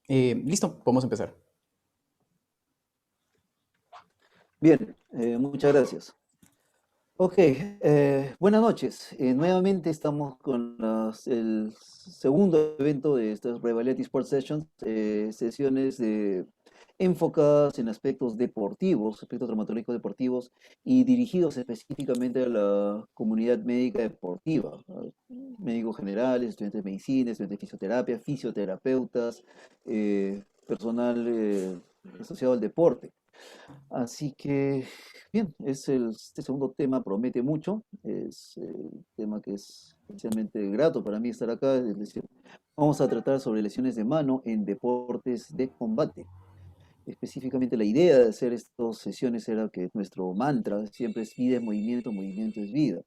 Listo, podemos empezar. Bien, muchas gracias. Ok, buenas noches. Nuevamente estamos con el segundo evento de estas Revalidity Sports Sessions, sesiones enfocadas en aspectos deportivos, aspectos traumatológicos deportivos y dirigidos específicamente a la comunidad médica deportiva, a médicos generales, estudiantes de medicina, estudiantes de fisioterapia, fisioterapeutas, personal asociado al deporte. Así que, bien, este segundo tema promete mucho, es el tema que es especialmente grato para mí estar acá, es decir, vamos a tratar sobre lesiones de mano en deportes de combate. Específicamente la idea de hacer estas sesiones era que nuestro mantra siempre es vida es movimiento, movimiento es vida.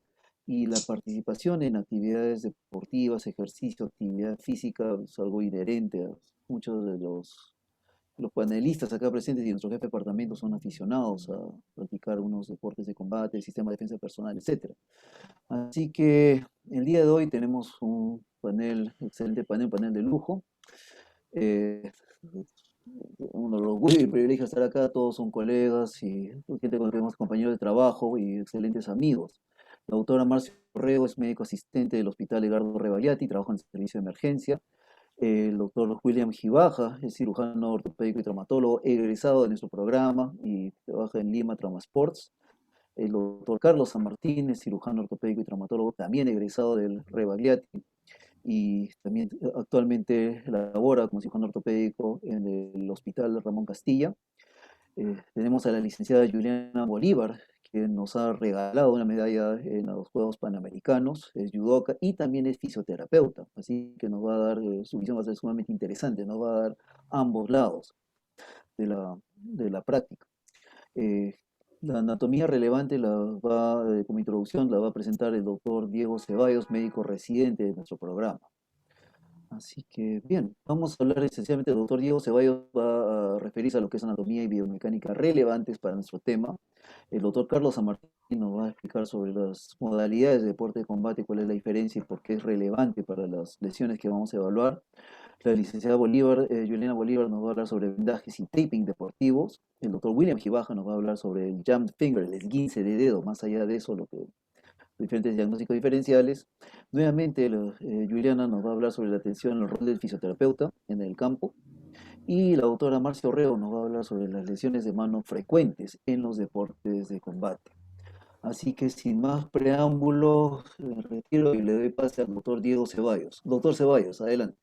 Y la participación en actividades deportivas, ejercicio, actividad física es algo inherente a muchos de los panelistas acá presentes y nuestro jefe de departamento son aficionados a practicar unos deportes de combate, sistema de defensa personal, etcétera. Así que el día de hoy tenemos un panel, excelente panel, un panel de lujo. Eh, un orgullo y privilegio estar acá, todos son colegas y gente con la que tenemos compañeros de trabajo y excelentes amigos. La doctora Marcia Correo es médico asistente del Hospital Edgardo Rebagliati, trabaja en el servicio de emergencia. El doctor William Gibaja es cirujano ortopédico y traumatólogo, egresado de nuestro programa y trabaja en Lima Trauma Sports. El doctor Carlos San Martín es cirujano ortopédico y traumatólogo, también egresado del Rebagliati y también actualmente labora como cirujano ortopédico en el Hospital Ramón Castilla. Tenemos a la licenciada Juliana Bolívar, que nos ha regalado una medalla en los Juegos Panamericanos, es judoka y también es fisioterapeuta, así que nos va a dar, su visión va a ser sumamente interesante, nos va a dar ambos lados de la práctica. Eh, la anatomía relevante como introducción la va a presentar el doctor Diego Ceballos, médico residente de nuestro programa. Así que bien, vamos a hablar esencialmente, el doctor Diego Ceballos va a referirse a lo que es anatomía y biomecánica relevantes para nuestro tema. El doctor Carlos San Martín nos va a explicar sobre las modalidades de deporte de combate, cuál es la diferencia y por qué es relevante para las lesiones que vamos a evaluar. La licenciada Bolívar, Juliana Bolívar nos va a hablar sobre vendajes y taping deportivos. El doctor William Gibaja nos va a hablar sobre el jump finger, el esguince de dedo, más allá de eso, lo que diferentes diagnósticos diferenciales. Nuevamente, Juliana nos va a hablar sobre la atención, el rol del fisioterapeuta en el campo. Y la doctora Marcia Orreo nos va a hablar sobre las lesiones de mano frecuentes en los deportes de combate. Así que sin más preámbulos, retiro y le doy pase al doctor Diego Ceballos. Doctor Ceballos, adelante.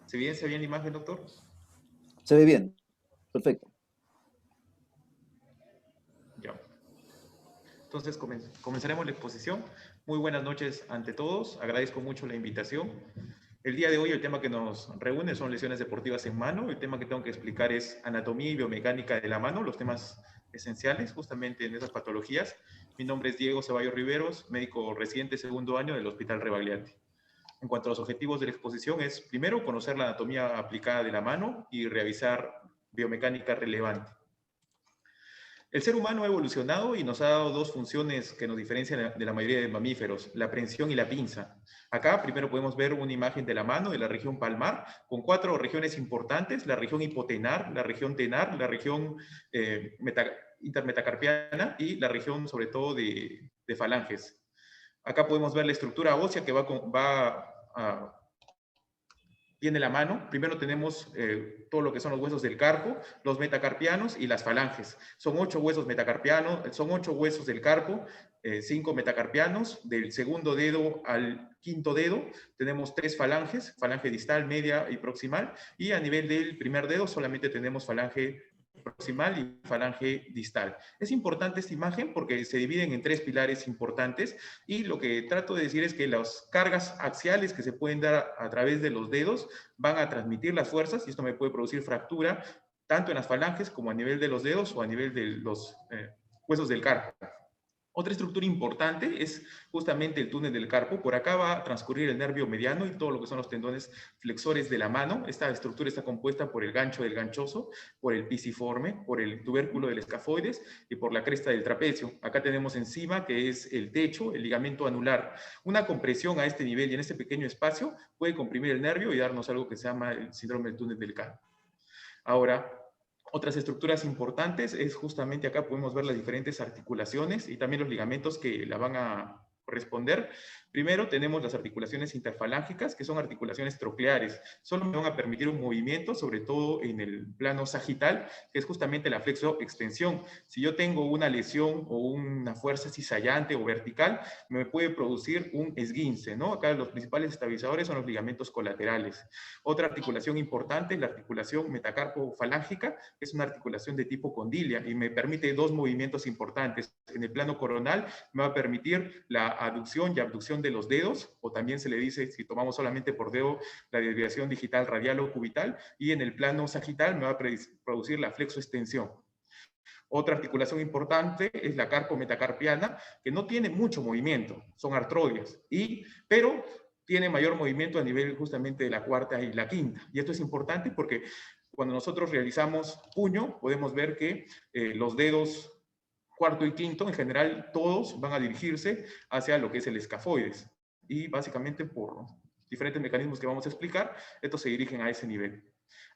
Se ve bien la imagen, doctor? Se ve bien, perfecto. Ya. Entonces comenzaremos la exposición. Muy buenas noches ante todos. Agradezco mucho la invitación. El día de hoy el tema que nos reúne son lesiones deportivas en mano. El tema que tengo que explicar es anatomía y biomecánica de la mano, los temas esenciales justamente en esas patologías. Mi nombre es Diego Ceballos Riveros, médico residente segundo año del Hospital Rebagliati. En cuanto a los objetivos de la exposición es, primero, conocer la anatomía aplicada de la mano y revisar biomecánica relevante. El ser humano ha evolucionado y nos ha dado dos funciones que nos diferencian de la mayoría de mamíferos, la prensión y la pinza. Acá primero podemos ver una imagen de la mano de la región palmar con cuatro regiones importantes, la región hipotenar, la región tenar, la región intermetacarpiana y la región sobre todo de falanges. Acá podemos ver la estructura ósea que tiene la mano. Primero tenemos todo lo que son los huesos del carpo, los metacarpianos y las falanges. Son 8 huesos metacarpianos, son 8 huesos del carpo, 5 metacarpianos. Del segundo dedo al quinto dedo tenemos 3 falanges, falange distal, media y proximal. Y a nivel del primer dedo solamente tenemos falange proximal y falange distal. Es importante esta imagen porque se dividen en 3 pilares importantes y lo que trato de decir es que las cargas axiales que se pueden dar a través de los dedos van a transmitir las fuerzas y esto me puede producir fractura tanto en las falanges como a nivel de los dedos o a nivel de los huesos del carpo. Otra estructura importante es justamente el túnel del carpo. Por acá va a transcurrir el nervio mediano y todo lo que son los tendones flexores de la mano. Esta estructura está compuesta por el gancho del ganchoso, por el pisiforme, por el tubérculo del escafoides y por la cresta del trapecio. Acá tenemos encima, que es el techo, el ligamento anular. Una compresión a este nivel y en este pequeño espacio puede comprimir el nervio y darnos algo que se llama el síndrome del túnel del carpo. Ahora, otras estructuras importantes es justamente acá podemos ver las diferentes articulaciones y también los ligamentos que la van a corresponder. Primero tenemos las articulaciones interfalángicas, que son articulaciones trocleares. Solo me van a permitir un movimiento, sobre todo en el plano sagital, que es justamente la flexoextensión. Si yo tengo una lesión o una fuerza cizallante o vertical, me puede producir un esguince, ¿no? Acá los principales estabilizadores son los ligamentos colaterales. Otra articulación importante es la articulación metacarpofalángica, que es una articulación de tipo condilia y me permite dos movimientos importantes. En el plano coronal me va a permitir la aducción y abducción de los dedos, o también se le dice, si tomamos solamente por dedo, la desviación digital radial o cubital, y en el plano sagital me va a producir la flexoextensión. Otra articulación importante es la carpometacarpiana, que no tiene mucho movimiento, son artrodias, pero tiene mayor movimiento a nivel justamente de la cuarta y la quinta. Y esto es importante porque cuando nosotros realizamos puño, podemos ver que los dedos cuarto y quinto, en general, todos van a dirigirse hacia lo que es el escafoides. Y básicamente por diferentes mecanismos que vamos a explicar, estos se dirigen a ese nivel.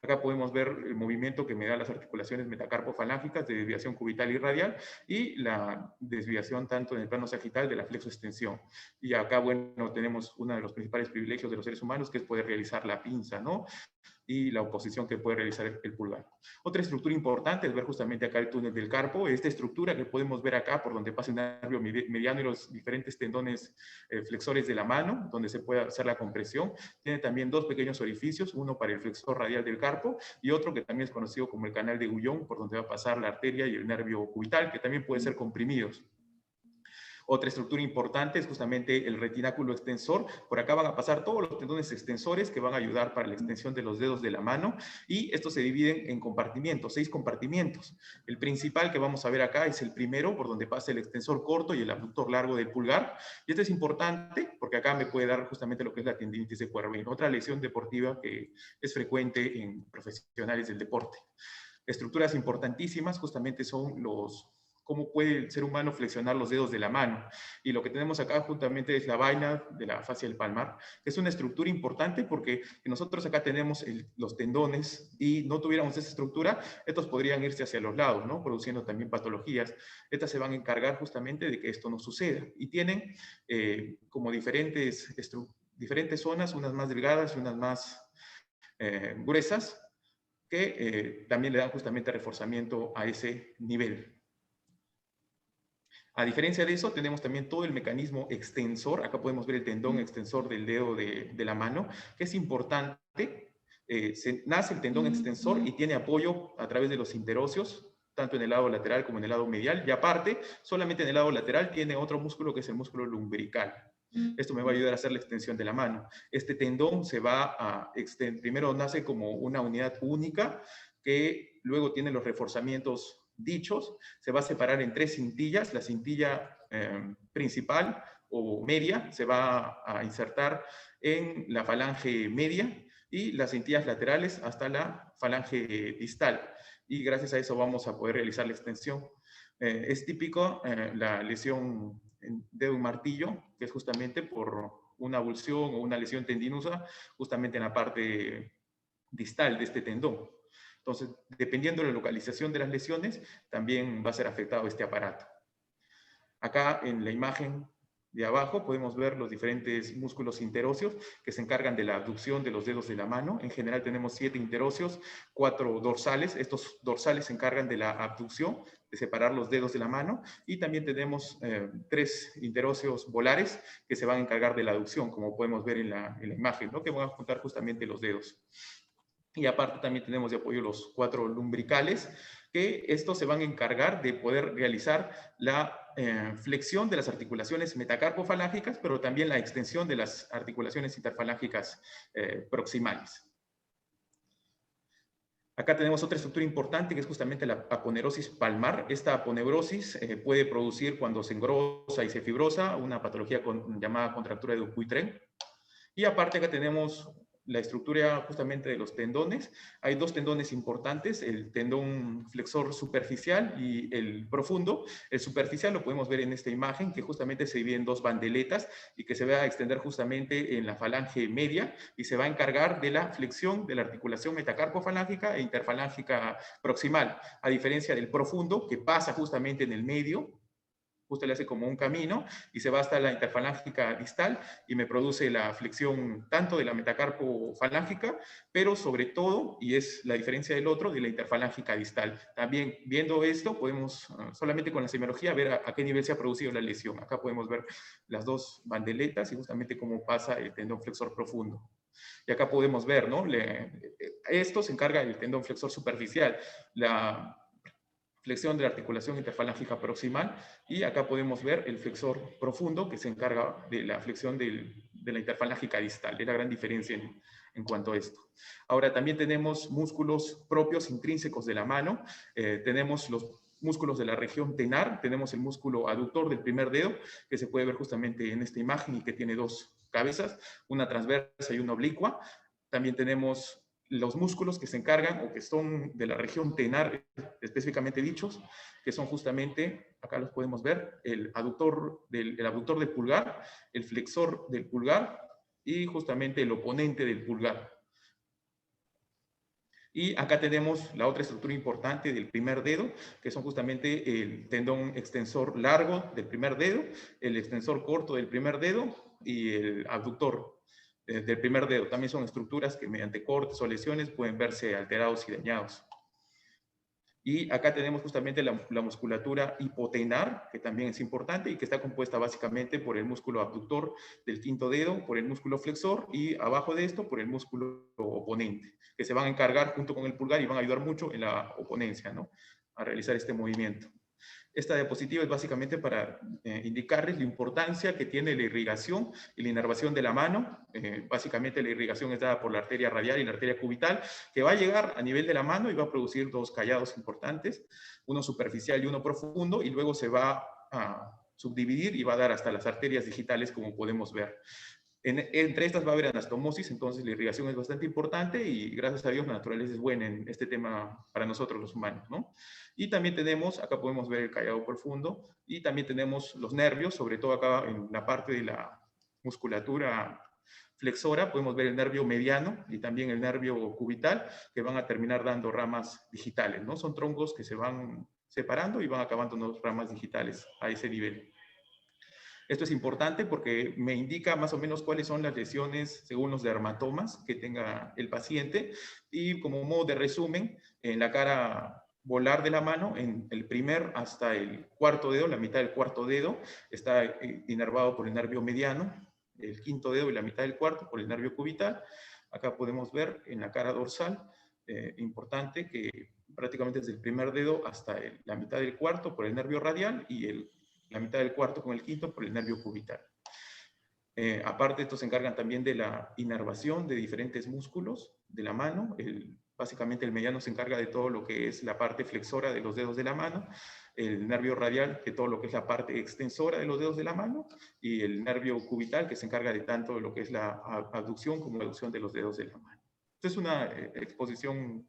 Acá podemos ver el movimiento que me da las articulaciones metacarpofalángicas de desviación cubital y radial y la desviación tanto en el plano sagital de la flexoextensión. Y acá, bueno, tenemos uno de los principales privilegios de los seres humanos, que es poder realizar la pinza, ¿no? Y la oposición que puede realizar el pulgar. Otra estructura importante es ver justamente acá el túnel del carpo, esta estructura que podemos ver acá por donde pasa el nervio mediano y los diferentes tendones flexores de la mano, donde se puede hacer la compresión. Tiene también dos pequeños orificios, uno para el flexor radial del carpo y otro que también es conocido como el canal de Guyon, por donde va a pasar la arteria y el nervio cubital, que también pueden ser comprimidos. Otra estructura importante es justamente el retináculo extensor. Por acá van a pasar todos los tendones extensores que van a ayudar para la extensión de los dedos de la mano y estos se dividen en compartimientos, 6 compartimientos. El principal que vamos a ver acá es el primero, por donde pasa el extensor corto y el abductor largo del pulgar. Y este es importante porque acá me puede dar justamente lo que es la tendinitis de Quervain, otra lesión deportiva que es frecuente en profesionales del deporte. Estructuras importantísimas justamente son cómo puede el ser humano flexionar los dedos de la mano. Y lo que tenemos acá justamente es la vaina de la fascia del palmar, que es una estructura importante porque nosotros acá tenemos los tendones y no tuviéramos esa estructura, estos podrían irse hacia los lados, ¿no? Produciendo también patologías. Estas se van a encargar justamente de que esto no suceda. Y tienen como diferentes zonas, unas más delgadas y unas más gruesas, que también le dan justamente reforzamiento a ese nivel. A diferencia de eso, tenemos también todo el mecanismo extensor. Acá podemos ver el tendón extensor del dedo de la mano, que es importante. Nace el tendón extensor y tiene apoyo a través de los interóseos, tanto en el lado lateral como en el lado medial. Y aparte, solamente en el lado lateral tiene otro músculo que es el músculo lumbrical. Esto me va a ayudar a hacer la extensión de la mano. Este tendón se va a extender. Primero nace como una unidad única, que luego tiene los reforzamientos dichos, se va a separar en 3 cintillas. La cintilla principal o media se va a insertar en la falange media y las cintillas laterales hasta la falange distal. Y gracias a eso vamos a poder realizar la extensión. Es típico la lesión en dedo y martillo, que es justamente por una avulsión o una lesión tendinosa, justamente en la parte distal de este tendón. Entonces, dependiendo de la localización de las lesiones, también va a ser afectado este aparato. Acá en la imagen de abajo podemos ver los diferentes músculos interóseos que se encargan de la abducción de los dedos de la mano. En general tenemos 7 interóseos, 4 dorsales. Estos dorsales se encargan de la abducción, de separar los dedos de la mano. Y también tenemos 3 interóseos volares que se van a encargar de la aducción, como podemos ver en la imagen, ¿no? Que van a juntar justamente los dedos. Y aparte también tenemos de apoyo los 4 lumbricales, que estos se van a encargar de poder realizar la flexión de las articulaciones metacarpofalángicas, pero también la extensión de las articulaciones interfalángicas proximales. Acá tenemos otra estructura importante que es justamente la aponeurosis palmar. Esta aponeurosis puede producir cuando se engrosa y se fibrosa una patología llamada contractura de Dupuytren. Y aparte acá tenemos la estructura justamente de los tendones. Hay dos tendones importantes, el tendón flexor superficial y el profundo. El superficial lo podemos ver en esta imagen, que justamente se divide en dos bandeletas y que se va a extender justamente en la falange media y se va a encargar de la flexión de la articulación metacarpofalángica e interfalángica proximal, a diferencia del profundo, que pasa justamente en el medio, justo le hace como un camino y se va hasta la interfalángica distal y me produce la flexión tanto de la metacarpo falángica, pero sobre todo, y es la diferencia del otro, de la interfalángica distal. También viendo esto, podemos solamente con la semiología ver a qué nivel se ha producido la lesión. Acá podemos ver las dos bandeletas y justamente cómo pasa el tendón flexor profundo. Y acá podemos ver, ¿no? Esto se encarga del tendón flexor superficial. La flexión de la articulación interfalángica proximal, y acá podemos ver el flexor profundo que se encarga de la flexión de la interfalángica distal. Es la gran diferencia en cuanto a esto. Ahora también tenemos músculos propios intrínsecos de la mano. Tenemos los músculos de la región tenar, tenemos el músculo aductor del primer dedo, que se puede ver justamente en esta imagen y que tiene dos cabezas, una transversa y una oblicua. También tenemos los músculos que se encargan o que son de la región tenar específicamente dichos, que son justamente, acá los podemos ver, el abductor del pulgar, el flexor del pulgar y justamente el oponente del pulgar. Y acá tenemos la otra estructura importante del primer dedo, que son justamente el tendón extensor largo del primer dedo, el extensor corto del primer dedo y el abductor del primer dedo. También son estructuras que mediante cortes o lesiones pueden verse alterados y dañados. Y acá tenemos justamente la musculatura hipotenar, que también es importante y que está compuesta básicamente por el músculo abductor del quinto dedo, por el músculo flexor y abajo de esto por el músculo oponente, que se van a encargar junto con el pulgar y van a ayudar mucho en la oponencia, ¿no? A realizar este movimiento. Esta diapositiva es básicamente para indicarles la importancia que tiene la irrigación y la inervación de la mano. Básicamente la irrigación es dada por la arteria radial y la arteria cubital, que va a llegar a nivel de la mano y va a producir dos callados importantes, uno superficial y uno profundo, y luego se va a subdividir y va a dar hasta las arterias digitales, como podemos ver. Entre estas va a haber anastomosis, entonces la irrigación es bastante importante y gracias a Dios la naturaleza es buena en este tema para nosotros los humanos, ¿no? Y también tenemos, acá podemos ver el callado profundo, y también tenemos los nervios, sobre todo acá en la parte de la musculatura flexora, podemos ver el nervio mediano y también el nervio cubital, que van a terminar dando ramas digitales, ¿no? Son troncos que se van separando y van acabando en ramas digitales a ese nivel. Esto es importante porque me indica más o menos cuáles son las lesiones según los dermatomas que tenga el paciente, y como modo de resumen, en la cara volar de la mano, en el primer hasta el cuarto dedo, la mitad del cuarto dedo, está inervado por el nervio mediano, el quinto dedo y la mitad del cuarto por el nervio cubital. Acá podemos ver en la cara dorsal, importante, que prácticamente desde el primer dedo hasta la mitad del cuarto por el nervio radial y la mitad del cuarto con el quinto por el nervio cubital. Aparte, estos se encargan también de la inervación de diferentes músculos de la mano. Básicamente el mediano se encarga de todo lo que es la parte flexora de los dedos de la mano, el nervio radial de todo lo que es la parte extensora de los dedos de la mano, y el nervio cubital que se encarga de tanto lo que es la abducción como la aducción de los dedos de la mano. Esta es una exposición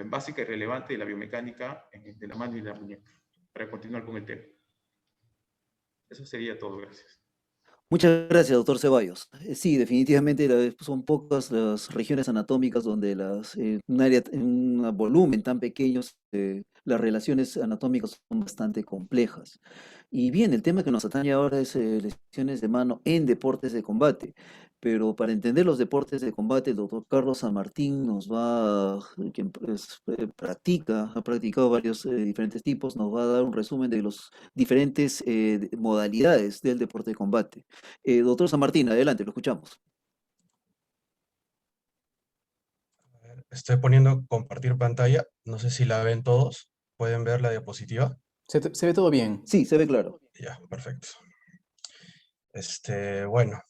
básica y relevante de la biomecánica de la mano y de la muñeca, para continuar con el tema. Eso sería todo, gracias. Muchas gracias, doctor Ceballos. Sí, definitivamente son pocas las regiones anatómicas donde en un volumen tan pequeño las relaciones anatómicas son bastante complejas. Y bien, el tema que nos atañe ahora es lesiones de mano en deportes de combate. Pero para entender los deportes de combate, el doctor Carlos San Martín quien ha practicado varios diferentes tipos, nos va a dar un resumen de los diferentes modalidades del deporte de combate. Doctor San Martín, adelante, lo escuchamos. Estoy poniendo compartir pantalla. No sé si la ven todos. ¿Pueden ver la diapositiva? Se ve todo bien. Sí, se ve claro. Ya, perfecto. Bueno,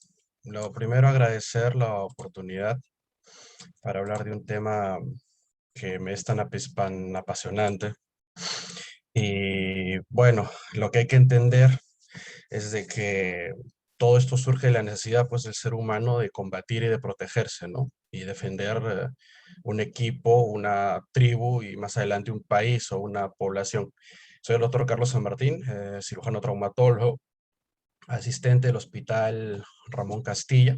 lo primero agradecer la oportunidad para hablar de un tema que me es tan apasionante. Y bueno, lo que hay que entender es de que todo esto surge de la necesidad pues del ser humano de combatir y de protegerse, ¿no? Y defender un equipo, una tribu y más adelante un país o una población. Soy el doctor Carlos San Martín, cirujano traumatólogo, asistente del Hospital Ramón Castilla.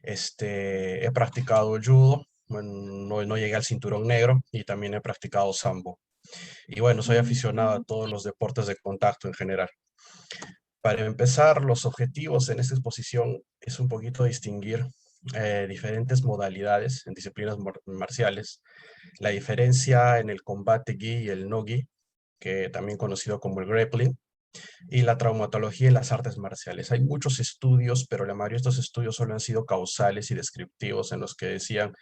He practicado judo, bueno, no llegué al cinturón negro y también he practicado sambo. Y bueno, soy aficionado a todos los deportes de contacto en general. Para empezar, los objetivos en esta exposición es un poquito distinguir diferentes modalidades en disciplinas marciales, la diferencia en el combate gi y el no gi, que también conocido como el grappling, y la traumatología en las artes marciales. Hay muchos estudios, pero la mayoría de estos estudios solo han sido causales y descriptivos en los que decían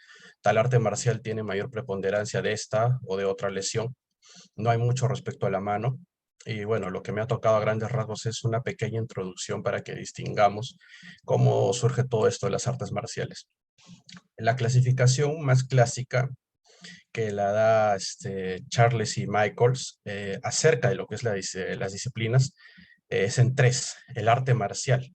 tal arte marcial tiene mayor preponderancia de esta o de otra lesión. No hay mucho respecto a la mano. Y bueno, lo que me ha tocado a grandes rasgos es una pequeña introducción para que distingamos cómo surge todo esto de las artes marciales. La clasificación más clásica que la da Charles y Michaels acerca de lo que es las disciplinas es en tres: el arte marcial.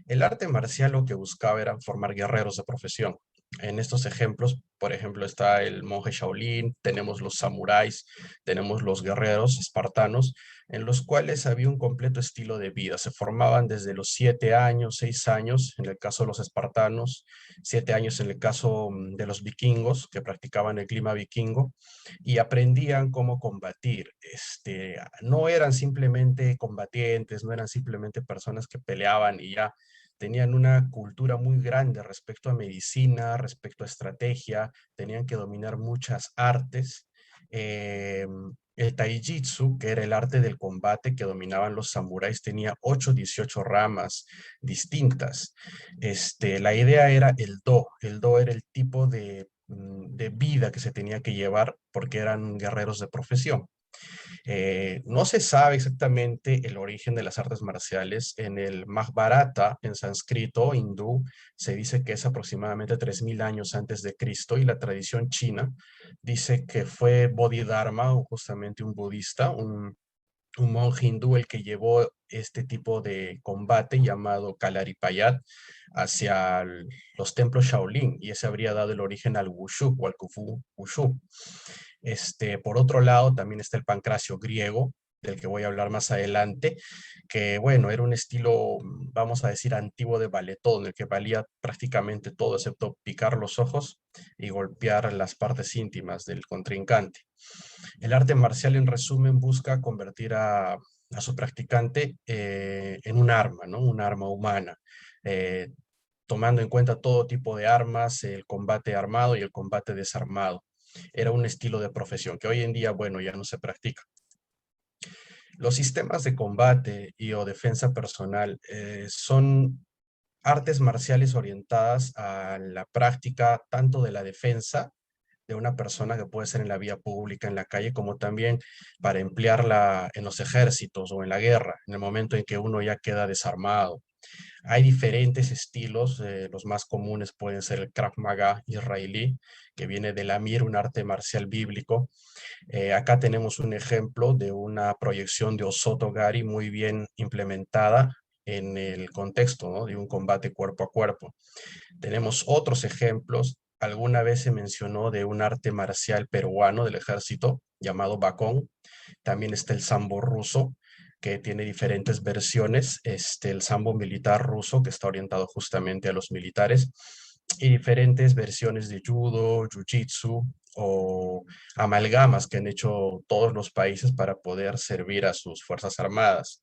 El arte marcial lo que buscaba era formar guerreros de profesión. En estos ejemplos, por ejemplo, está el monje Shaolin, tenemos los samuráis, tenemos los guerreros espartanos, en los cuales había un completo estilo de vida. Se formaban desde los 7 años, 6 años, en el caso de los espartanos, 7 años en el caso de los vikingos, que practicaban el clima vikingo, y aprendían cómo combatir. No eran simplemente combatientes, no eran simplemente personas que peleaban y ya. Tenían una cultura muy grande respecto a medicina, respecto a estrategia, tenían que dominar muchas artes. Eh, el taijitsu, que era el arte del combate que dominaban los samuráis, tenía 8, 18 ramas distintas. La idea era el do. El do era el tipo de vida que se tenía que llevar porque eran guerreros de profesión. No se sabe exactamente el origen de las artes marciales. En el Mahabharata, en sánscrito hindú, se dice que es aproximadamente 3000 años antes de Cristo, y la tradición china dice que fue Bodhidharma, o justamente un budista, un monje hindú, el que llevó este tipo de combate llamado Kalaripayat hacia los templos Shaolin, y ese habría dado el origen al Wushu o al Kung Wushu. Por otro lado, también está el pancracio griego, del que voy a hablar más adelante, que bueno, era un estilo, vamos a decir, antiguo de valetón, en el que valía prácticamente todo excepto picar los ojos y golpear las partes íntimas del contrincante. El arte marcial, en resumen, busca convertir a su practicante en un arma, ¿no? Un arma humana, eh, tomando en cuenta todo tipo de armas, el combate armado y el combate desarmado. Era un estilo de profesión que hoy en día, bueno, ya no se practica. Los sistemas de combate y o defensa personal son artes marciales orientadas a la práctica tanto de la defensa de una persona, que puede ser en la vía pública, en la calle, como también para emplearla en los ejércitos o en la guerra, en el momento en que uno ya queda desarmado. Hay diferentes estilos, los más comunes pueden ser el Krav Maga israelí, que viene del Amir, un arte marcial bíblico. Acá tenemos un ejemplo de una proyección de Osoto Gari muy bien implementada en el contexto, ¿no?, de un combate cuerpo a cuerpo. Tenemos otros ejemplos. Alguna vez se mencionó de un arte marcial peruano del ejército llamado Bakón. También está el sambo ruso, que tiene diferentes versiones. El sambo militar ruso, que está orientado justamente a los militares, y diferentes versiones de judo, jiu-jitsu o amalgamas que han hecho todos los países para poder servir a sus fuerzas armadas.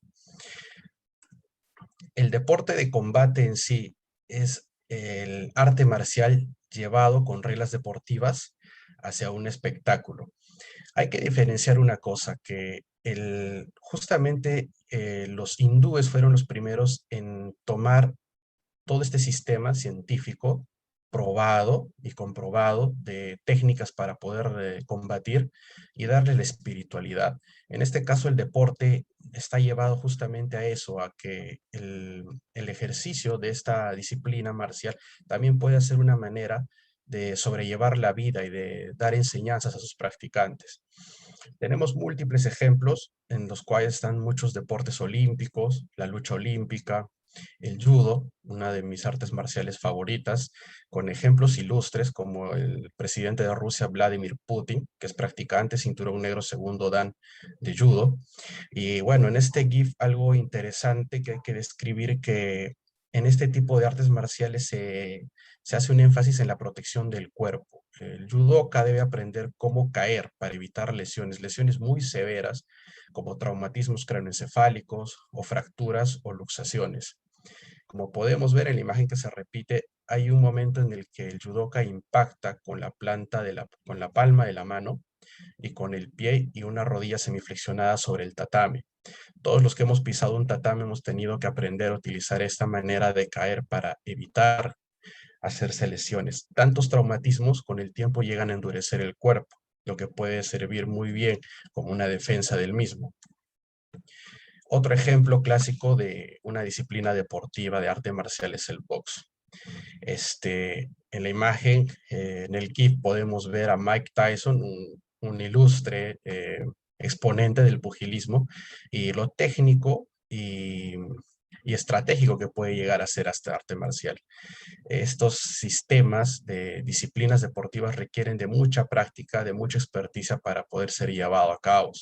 El deporte de combate en sí es el arte marcial llevado con reglas deportivas hacia un espectáculo. Hay que diferenciar una cosa, que justamente los hindúes fueron los primeros en tomar todo este sistema científico probado y comprobado de técnicas para poder combatir y darle la espiritualidad. En este caso, el deporte está llevado justamente a eso, a que el ejercicio de esta disciplina marcial también puede ser una manera de sobrellevar la vida y de dar enseñanzas a sus practicantes. Tenemos múltiples ejemplos en los cuales están muchos deportes olímpicos, la lucha olímpica, el judo, una de mis artes marciales favoritas, con ejemplos ilustres como el presidente de Rusia, Vladimir Putin, que es practicante cinturón negro segundo dan de judo. Y bueno, en este GIF algo interesante que hay que describir que en este tipo de artes marciales se hace un énfasis en la protección del cuerpo. El judoka debe aprender cómo caer para evitar lesiones muy severas como traumatismos craneoencefálicos o fracturas o luxaciones. Como podemos ver en la imagen que se repite, hay un momento en el que el judoka impacta con la con la palma de la mano y con el pie y una rodilla semiflexionada sobre el tatame. Todos los que hemos pisado un tatame hemos tenido que aprender a utilizar esta manera de caer para evitar hacerse lesiones. Tantos traumatismos con el tiempo llegan a endurecer el cuerpo, lo que puede servir muy bien como una defensa del mismo. Otro ejemplo clásico de una disciplina deportiva de arte marcial es el box. En la imagen, en el GIF, podemos ver a Mike Tyson, un ilustre exponente del pugilismo, y lo técnico y estratégico que puede llegar a ser este arte marcial. Estos sistemas de disciplinas deportivas requieren de mucha práctica, de mucha experticia para poder ser llevado a cabo.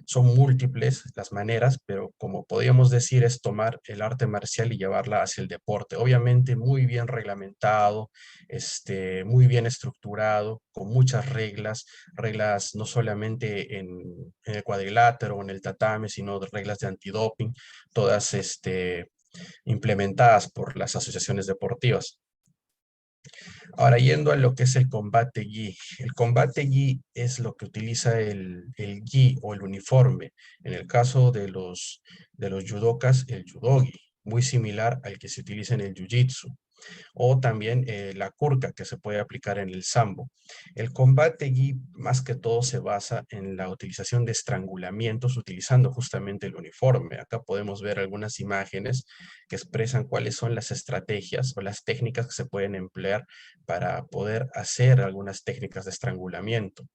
Son múltiples las maneras, pero como podríamos decir es tomar el arte marcial y llevarla hacia el deporte. Obviamente muy bien reglamentado, muy bien estructurado, con muchas reglas no solamente en el cuadrilátero o en el tatame, sino reglas de antidoping, todas implementadas por las asociaciones deportivas. Ahora, yendo a lo que es el combate gi. El combate gi es lo que utiliza el gi o el uniforme. En el caso de los judokas, el judogi, muy similar al que se utiliza en el jiu-jitsu. O también la kurka que se puede aplicar en el sambo. El combate gi más que todo se basa en la utilización de estrangulamientos utilizando justamente el uniforme. Acá podemos ver algunas imágenes que expresan cuáles son las estrategias o las técnicas que se pueden emplear para poder hacer algunas técnicas de estrangulamiento.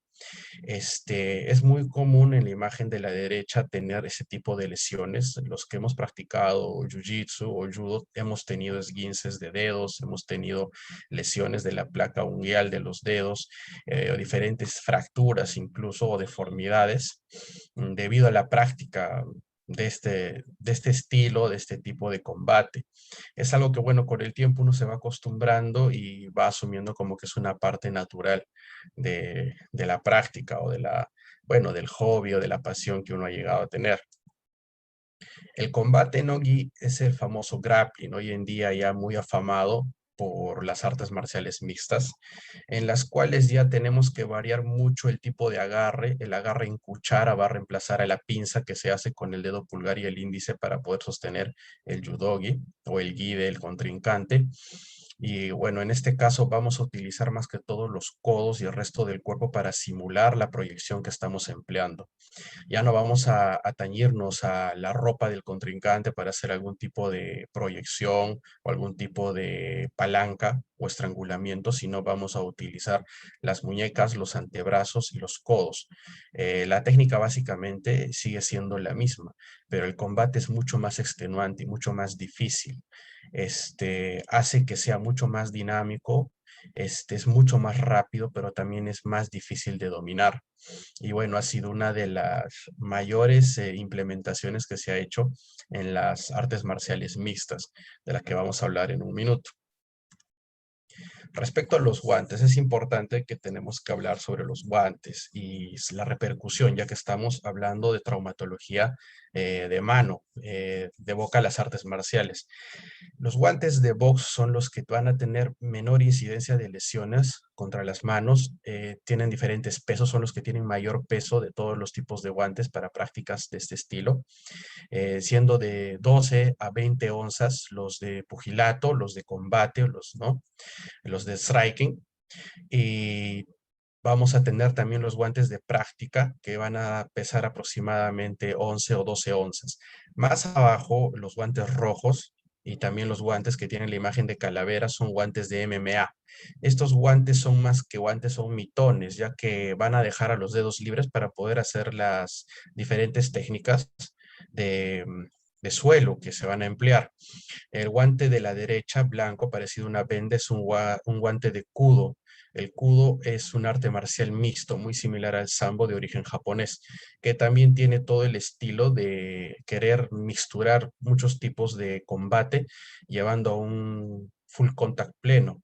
Es muy común en la imagen de la derecha tener ese tipo de lesiones. Los que hemos practicado jiu-jitsu o judo hemos tenido esguinces de dedos, hemos tenido lesiones de la placa unguial de los dedos, o diferentes fracturas incluso o deformidades debido a la práctica de este estilo, de este tipo de combate. Es algo que, bueno, con el tiempo uno se va acostumbrando y va asumiendo como que es una parte natural de la práctica o bueno, del hobby o de la pasión que uno ha llegado a tener. El combate no-gi es el famoso grappling, hoy en día ya muy afamado por las artes marciales mixtas, en las cuales ya tenemos que variar mucho el tipo de agarre. El agarre en cuchara va a reemplazar a la pinza que se hace con el dedo pulgar y el índice para poder sostener el judogi o el gi del contrincante. Y bueno, en este caso vamos a utilizar más que todo los codos y el resto del cuerpo para simular la proyección que estamos empleando. Ya no vamos a atañirnos a la ropa del contrincante para hacer algún tipo de proyección o algún tipo de palanca o estrangulamiento, sino vamos a utilizar las muñecas, los antebrazos y los codos. La técnica básicamente sigue siendo la misma, pero el combate es mucho más extenuante y mucho más difícil. Hace que sea mucho más dinámico, es mucho más rápido, pero también es más difícil de dominar. Y bueno, ha sido una de las mayores implementaciones que se ha hecho en las artes marciales mixtas, de la que vamos a hablar en un minuto. Respecto a los guantes, es importante que tenemos que hablar sobre los guantes y la repercusión, ya que estamos hablando de traumatología de mano, de boca a las artes marciales. Los guantes de box son los que van a tener menor incidencia de lesiones contra las manos, tienen diferentes pesos, son los que tienen mayor peso de todos los tipos de guantes para prácticas de este estilo, siendo de 12 a 20 onzas los de pugilato, los de combate, los de striking, y vamos a tener también los guantes de práctica que van a pesar aproximadamente 11 o 12 onzas. Más abajo, los guantes rojos y también los guantes que tienen la imagen de calavera son guantes de MMA. Estos guantes son más que guantes, son mitones, ya que van a dejar a los dedos libres para poder hacer las diferentes técnicas de, de suelo que se van a emplear. El guante de la derecha, blanco, parecido a una venda, es un guante de kudo. El kudo es un arte marcial mixto, muy similar al sambo de origen japonés, que también tiene todo el estilo de querer mixturar muchos tipos de combate, llevando a un full contact pleno.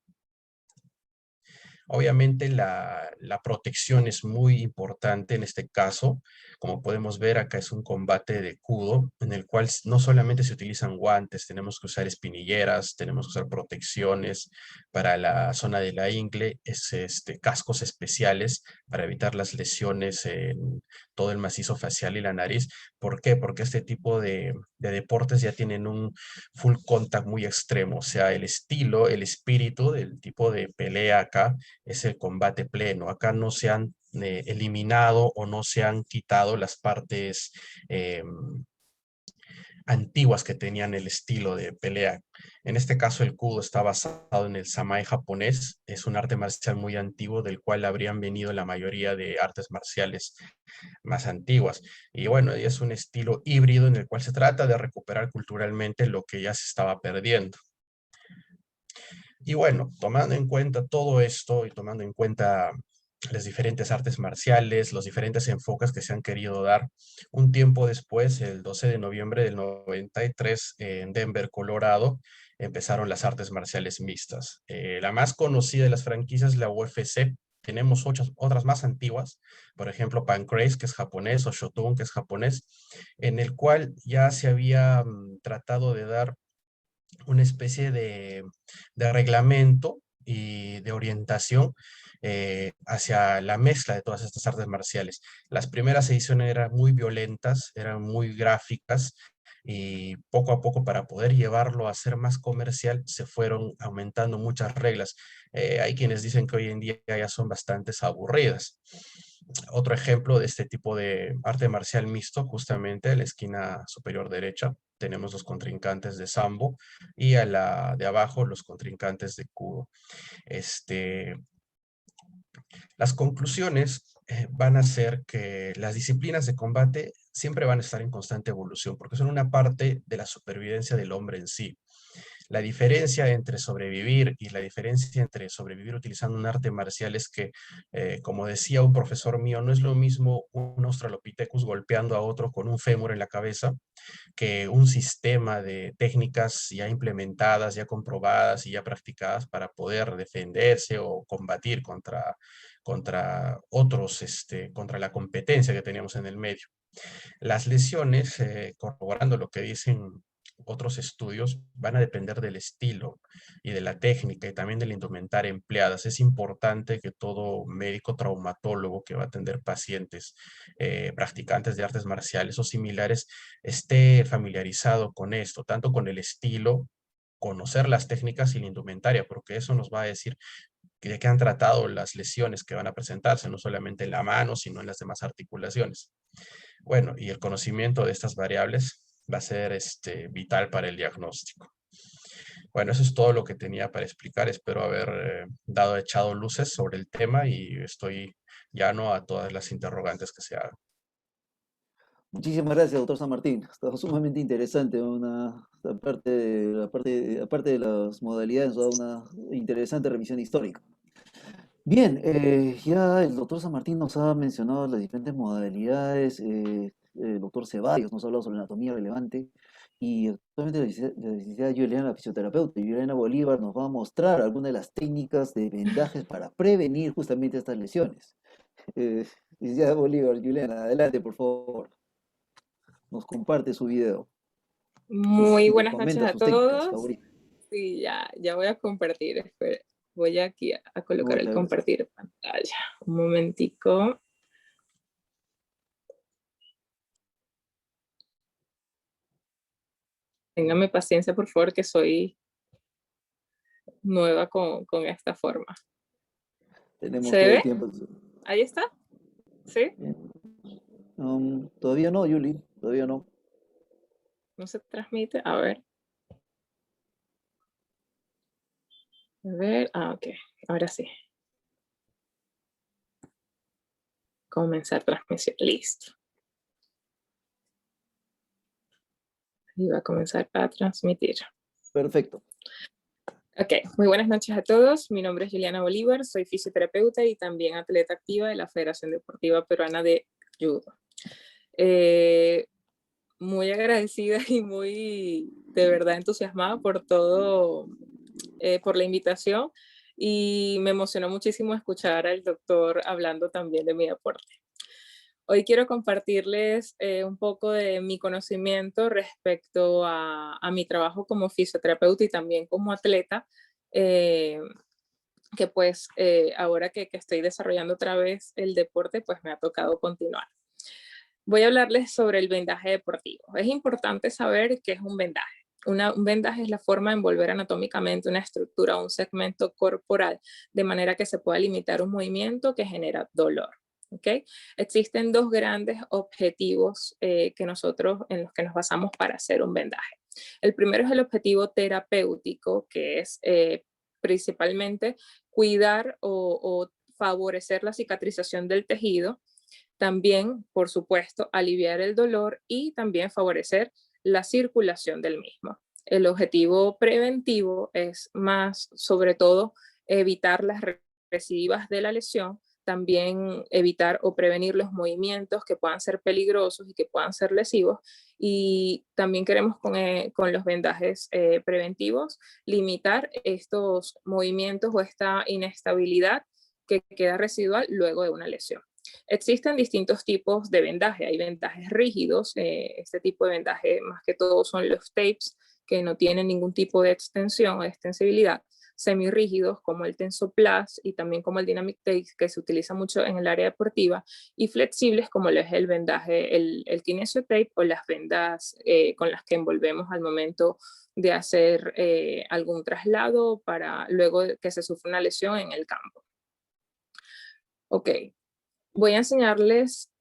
Obviamente la protección es muy importante en este caso. Como podemos ver, acá es un combate de kudo en el cual no solamente se utilizan guantes, tenemos que usar espinilleras, tenemos que usar protecciones para la zona de la ingle, cascos especiales para evitar las lesiones en todo el macizo facial y la nariz. ¿Por qué? Porque este tipo de deportes ya tienen un full contact muy extremo, o sea, el estilo, el espíritu del tipo de pelea acá es el combate pleno. Acá no se han eliminado o no se han quitado las partes antiguas que tenían el estilo de pelea. En este caso, el kudo está basado en el samai japonés. Es un arte marcial muy antiguo del cual habrían venido la mayoría de artes marciales más antiguas. Y bueno, es un estilo híbrido en el cual se trata de recuperar culturalmente lo que ya se estaba perdiendo. Y bueno, tomando en cuenta todo esto y tomando en cuenta las diferentes artes marciales, los diferentes enfoques que se han querido dar, un tiempo después, el 12 de noviembre del 93, en Denver, Colorado, empezaron las artes marciales mixtas. La más conocida de las franquicias es la UFC. Tenemos otras más antiguas, por ejemplo, Pancrase, que es japonés, o Shotogun, que es japonés, en el cual ya se había tratado de dar una especie de reglamento y de orientación hacia la mezcla de todas estas artes marciales. Las primeras ediciones eran muy violentas, eran muy gráficas, y poco a poco, para poder llevarlo a ser más comercial, se fueron aumentando muchas reglas. Hay quienes dicen que hoy en día ya son bastante aburridas. Otro ejemplo de este tipo de arte marcial mixto, justamente en la esquina superior derecha, tenemos los contrincantes de sambo, y a la de abajo los contrincantes de kudo. Este, las conclusiones van a ser que las disciplinas de combate siempre van a estar en constante evolución, porque son una parte de la supervivencia del hombre en sí. La diferencia entre sobrevivir y la diferencia entre sobrevivir utilizando un arte marcial es que, como decía un profesor mío, no es lo mismo un Australopithecus golpeando a otro con un fémur en la cabeza que un sistema de técnicas ya implementadas, ya comprobadas y ya practicadas para poder defenderse o combatir contra otros, contra la competencia que teníamos en el medio. Las lesiones, corroborando lo que dicen otros estudios, van a depender del estilo y de la técnica y también de la indumentaria empleadas. Es importante que todo médico traumatólogo que va a atender pacientes practicantes de artes marciales o similares esté familiarizado con esto, tanto con el estilo, conocer las técnicas y la indumentaria, porque eso nos va a decir de qué han tratado las lesiones que van a presentarse, no solamente en la mano, sino en las demás articulaciones. Bueno, y el conocimiento de estas variables va a ser vital para el diagnóstico. Bueno, eso es todo lo que tenía para explicar. Espero haber echado luces sobre el tema, y estoy llano a todas las interrogantes que se hagan. Muchísimas gracias, doctor San Martín. Está sumamente interesante. Aparte de las modalidades, nos da una interesante revisión histórica. Bien, ya el doctor San Martín nos ha mencionado las diferentes modalidades. El doctor Ceballos nos ha hablado sobre anatomía relevante. Y actualmente la licenciada Juliana, la fisioterapeuta, y Juliana Bolívar nos va a mostrar algunas de las técnicas de vendajes para prevenir justamente estas lesiones. Licenciada Bolívar, Juliana, adelante, por favor. Nos comparte su video Muy y nos buenas noches comenta a sus técnicas todos. favoritas. Sí, ya voy a compartir. Espera, voy aquí a colocar el Muchas gracias. compartir pantalla. Un momentico. Téngame paciencia, por favor, que soy nueva con esta forma. Tenemos ¿Se todo el ve? tiempo. Ahí está. ¿Sí? Todavía no, Yuli, todavía no. ¿No se transmite? A ver. A ver, ok, ahora sí. Comenzar transmisión, listo. Y va a comenzar a transmitir. Perfecto. Ok, muy buenas noches a todos. Mi nombre es Juliana Bolívar, soy fisioterapeuta y también atleta activa de la Federación Deportiva Peruana de Judo. Muy agradecida y muy, de verdad, entusiasmada por todo, por la invitación, y me emocionó muchísimo escuchar al doctor hablando también de mi deporte. Hoy quiero compartirles un poco de mi conocimiento respecto a mi trabajo como fisioterapeuta y también como atleta, que pues ahora que estoy desarrollando otra vez el deporte, pues me ha tocado continuar. Voy a hablarles sobre el vendaje deportivo. Es importante saber qué es un vendaje. Un vendaje es la forma de envolver anatómicamente una estructura o un segmento corporal de manera que se pueda limitar un movimiento que genera dolor. ¿Okay? Existen dos grandes objetivos en los que nos basamos para hacer un vendaje. El primero es el objetivo terapéutico, que es principalmente cuidar o favorecer la cicatrización del tejido. También, por supuesto, aliviar el dolor y también favorecer la circulación del mismo. El objetivo preventivo es más, sobre todo, evitar las recidivas de la lesión, también evitar o prevenir los movimientos que puedan ser peligrosos y que puedan ser lesivos. Y también queremos con los vendajes preventivos limitar estos movimientos o esta inestabilidad que queda residual luego de una lesión. Existen distintos tipos de vendaje. Hay vendajes rígidos. Este tipo de vendaje más que todo son los tapes, que no tienen ningún tipo de extensión o de extensibilidad. Semirrígidos como el Tensoplast y también como el Dynamic Tape, que se utiliza mucho en el área deportiva, y flexibles como lo es el vendaje, el Kinesio Tape, o las vendas con las que envolvemos al momento de hacer algún traslado para luego que se sufra una lesión en el campo. Ok, voy a enseñarles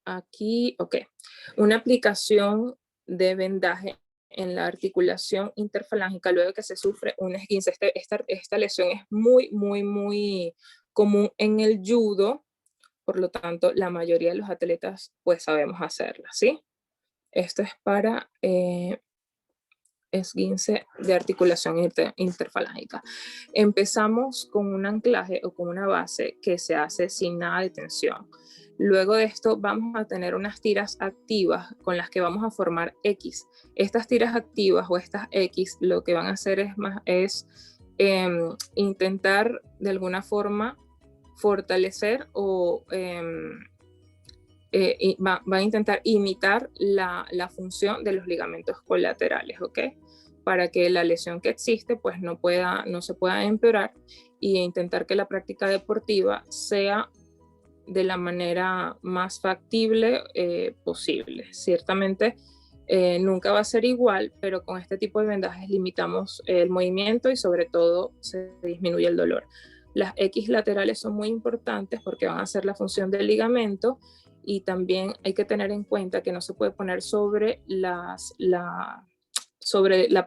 aquí, una aplicación de vendaje en la articulación interfalángica luego de que se sufre un esguince. Esta lesión es muy común en el judo, por lo tanto la mayoría de los atletas pues sabemos hacerla, ¿sí? Esto es para esguince de articulación interfalángica. Empezamos con un anclaje o con una base que se hace sin nada de tensión. Luego de esto vamos a tener unas tiras activas con las que vamos a formar X. Estas tiras activas o estas X lo que van a hacer es intentar de alguna forma fortalecer o va a intentar imitar la función de los ligamentos colaterales, ¿ok? Para que la lesión que existe pues no se pueda empeorar, y intentar que la práctica deportiva sea de la manera más factible posible. Ciertamente nunca va a ser igual, pero con este tipo de vendajes limitamos el movimiento y sobre todo se disminuye el dolor. Las X laterales son muy importantes porque van a hacer la función del ligamento, y también hay que tener en cuenta que no se puede poner sobre la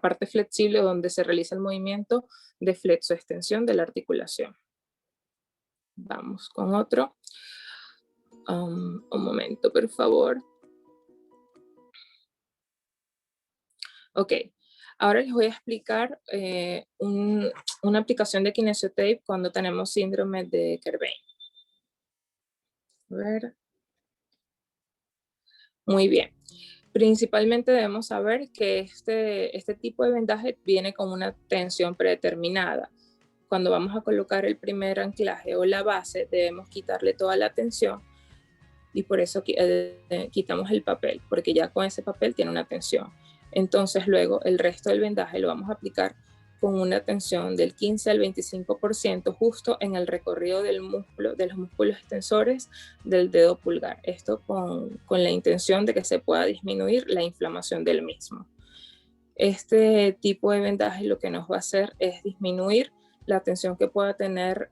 parte flexible donde se realiza el movimiento de flexoextensión de la articulación. Vamos con otro. Un momento, por favor. Ok, ahora les voy a explicar una aplicación de Kinesio Tape cuando tenemos síndrome de Kerbein. A ver. Muy bien. Principalmente debemos saber que este tipo de vendaje viene con una tensión predeterminada. Cuando vamos a colocar el primer anclaje o la base, debemos quitarle toda la tensión, y por eso quitamos el papel, porque ya con ese papel tiene una tensión. Entonces luego el resto del vendaje lo vamos a aplicar con una tensión del 15 al 25% justo en el recorrido del músculo, de los músculos extensores del dedo pulgar. Esto con la intención de que se pueda disminuir la inflamación del mismo. Este tipo de vendaje lo que nos va a hacer es disminuir la tensión que pueda tener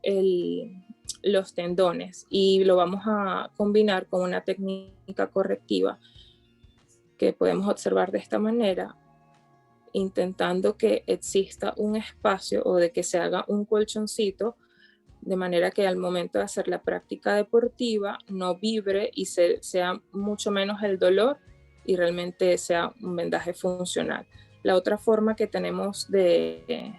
los tendones, y lo vamos a combinar con una técnica correctiva que podemos observar de esta manera. intentando que exista un espacio o de que se haga un colchoncito, de manera que al momento de hacer la práctica deportiva no vibre y sea mucho menos el dolor y realmente sea un vendaje funcional. La otra forma que tenemos de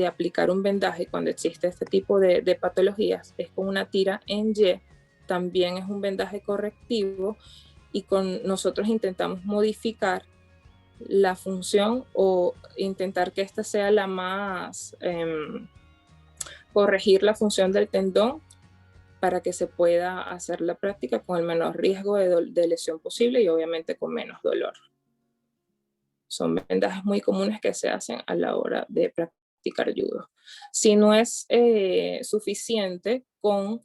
aplicar un vendaje cuando existe este tipo de patologías es con una tira en Y. También es un vendaje correctivo y nosotros intentamos modificar la función o intentar que esta sea la más, corregir la función del tendón para que se pueda hacer la práctica con el menor riesgo de lesión posible y obviamente con menos dolor. Son vendajes muy comunes que se hacen a la hora de practicar judo. Si no es suficiente con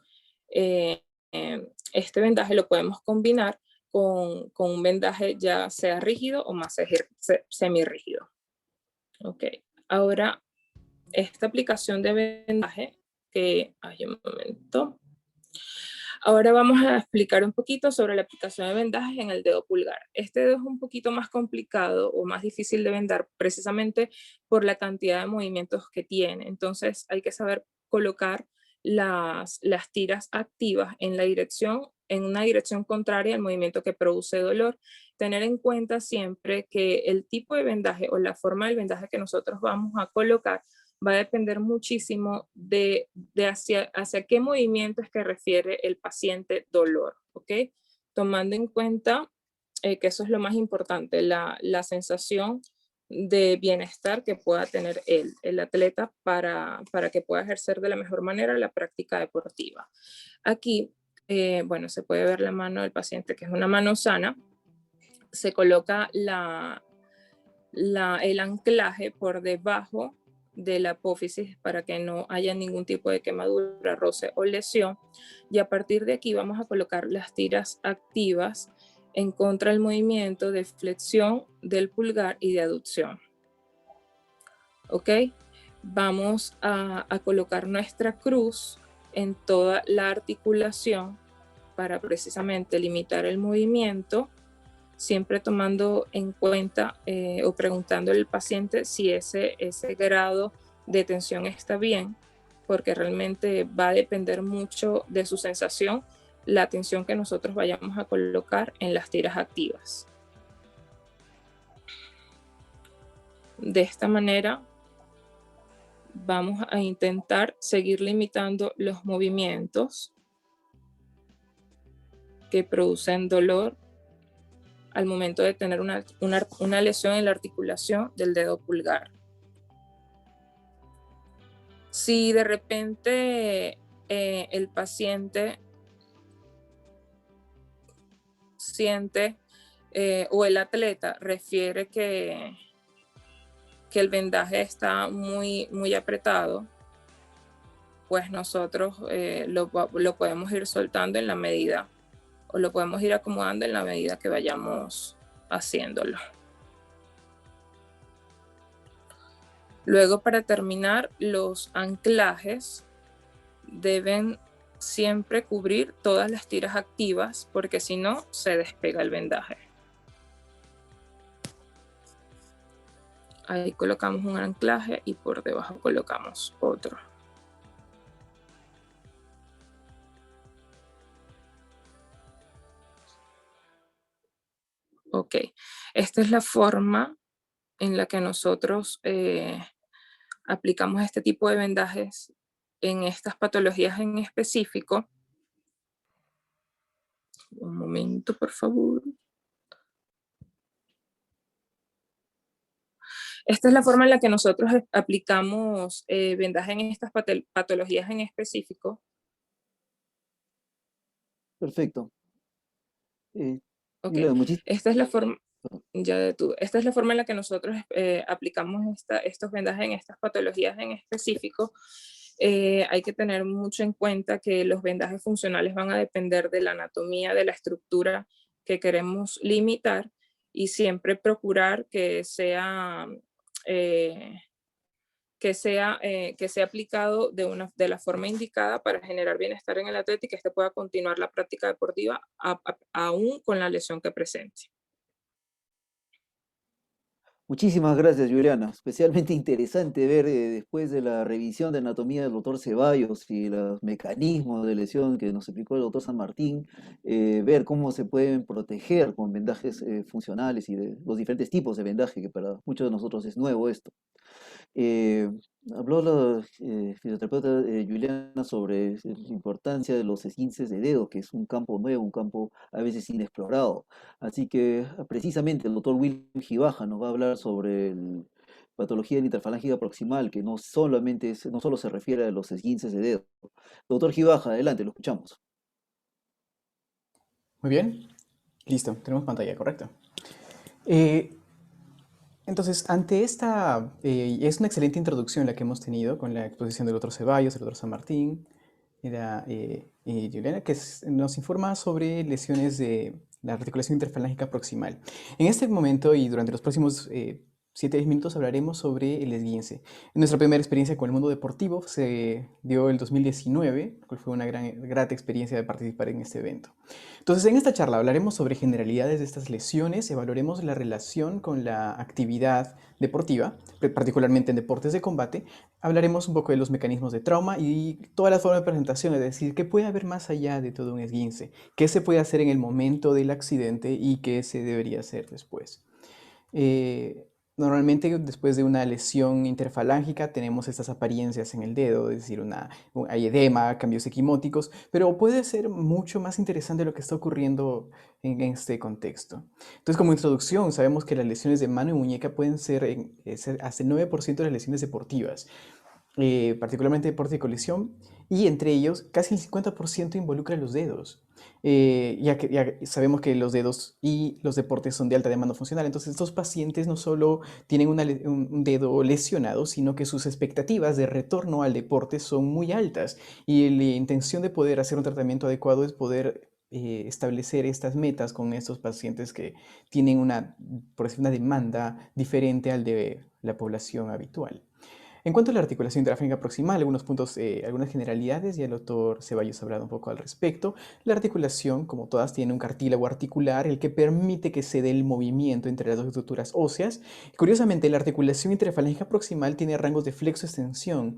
este vendaje, lo podemos combinar con un vendaje ya sea rígido o más semirrígido. Ok, ahora esta aplicación de vendaje hay un momento. Ahora vamos a explicar un poquito sobre la aplicación de vendajes en el dedo pulgar. Este dedo es un poquito más complicado o más difícil de vendar precisamente por la cantidad de movimientos que tiene. Entonces hay que saber colocar las tiras activas en una dirección contraria al movimiento que produce dolor. Tener en cuenta siempre que el tipo de vendaje o la forma del vendaje que nosotros vamos a colocar va a depender muchísimo de hacia qué movimiento es que refiere el paciente dolor, ¿ok? Tomando en cuenta que eso es lo más importante, la sensación de bienestar que pueda tener el atleta para que pueda ejercer de la mejor manera la práctica deportiva. Aquí, bueno, se puede ver la mano del paciente, que es una mano sana. Se coloca el anclaje por debajo de la apófisis para que no haya ningún tipo de quemadura, roce o lesión. Y a partir de aquí vamos a colocar las tiras activas en contra del movimiento de flexión del pulgar y de aducción. ¿Ok? Vamos a colocar nuestra cruz en toda la articulación para precisamente limitar el movimiento, siempre tomando en cuenta o preguntándole al paciente si ese grado de tensión está bien, porque realmente va a depender mucho de su sensación la tensión que nosotros vayamos a colocar en las tiras activas. De esta manera vamos a intentar seguir limitando los movimientos que producen dolor al momento de tener una lesión en la articulación del dedo pulgar. Si de repente el paciente siente o el atleta refiere que el vendaje está muy apretado, pues nosotros lo podemos ir soltando en la medida o lo podemos ir acomodando en la medida que vayamos haciéndolo. Luego, para terminar, los anclajes deben siempre cubrir todas las tiras activas porque si no, se despega el vendaje. Ahí colocamos un anclaje y por debajo colocamos otro. Ok, esta es la forma en la que nosotros aplicamos este tipo de vendajes en estas patologías en específico. Un momento, por favor. Esta es la forma en la que nosotros aplicamos vendaje en estas patologías en específico. Perfecto. Okay. Esta es la forma... Esta es la forma en la que nosotros aplicamos estos vendajes en estas patologías en específico. Hay que tener mucho en cuenta que los vendajes funcionales van a depender de la anatomía, de la estructura que queremos limitar y siempre procurar que sea aplicado de la forma indicada para generar bienestar en el atleta y que éste pueda continuar la práctica deportiva aún con la lesión que presente. Muchísimas gracias, Juliana. Especialmente interesante ver después de la revisión de anatomía del doctor Ceballos y los mecanismos de lesión que nos explicó el doctor San Martín, ver cómo se pueden proteger con vendajes funcionales y de los diferentes tipos de vendaje, que para muchos de nosotros es nuevo esto. Eh, Habló la fisioterapeuta Juliana sobre la importancia de los esguinces de dedo, que es un campo nuevo, un campo a veces inexplorado. Así que precisamente el doctor Will Gibaja nos va a hablar sobre patología interfalángica proximal, que no solamente no solo se refiere a los esguinces de dedo. Doctor Gibaja, adelante, lo escuchamos. Muy bien, listo, tenemos pantalla, correcto. Entonces, ante esta, es una excelente introducción la que hemos tenido con la exposición del doctor Ceballos, del doctor San Martín y Juliana, que nos informa sobre lesiones de la articulación interfalángica proximal. En este momento y durante los próximos 7-10 minutos hablaremos sobre el esguince. Nuestra primera experiencia con el mundo deportivo se dio el 2019, cual fue una grata experiencia de participar en este evento. Entonces, en esta charla hablaremos sobre generalidades de estas lesiones, evaluaremos la relación con la actividad deportiva, particularmente en deportes de combate, hablaremos un poco de los mecanismos de trauma y toda la forma de presentación, es decir, qué puede haber más allá de todo un esguince, qué se puede hacer en el momento del accidente y qué se debería hacer después. Normalmente después de una lesión interfalángica tenemos estas apariencias en el dedo, es decir, hay edema, cambios equimóticos, pero puede ser mucho más interesante lo que está ocurriendo en este contexto. Entonces, como introducción, sabemos que las lesiones de mano y muñeca pueden ser hasta el 9% de las lesiones deportivas, particularmente deporte de colisión, y entre ellos casi el 50% involucra los dedos. Ya sabemos que los dedos y los deportes son de alta demanda funcional, entonces estos pacientes no solo tienen un dedo lesionado, sino que sus expectativas de retorno al deporte son muy altas y la intención de poder hacer un tratamiento adecuado es poder establecer estas metas con estos pacientes que tienen por decir, una demanda diferente al de la población habitual. En cuanto a la articulación interfalángica proximal, algunos puntos, algunas generalidades, ya el doctor Ceballos ha hablado un poco al respecto. La articulación, como todas, tiene un cartílago articular, el que permite que se dé el movimiento entre las dos estructuras óseas. Curiosamente, la articulación interfalángica proximal tiene rangos de flexo-extensión,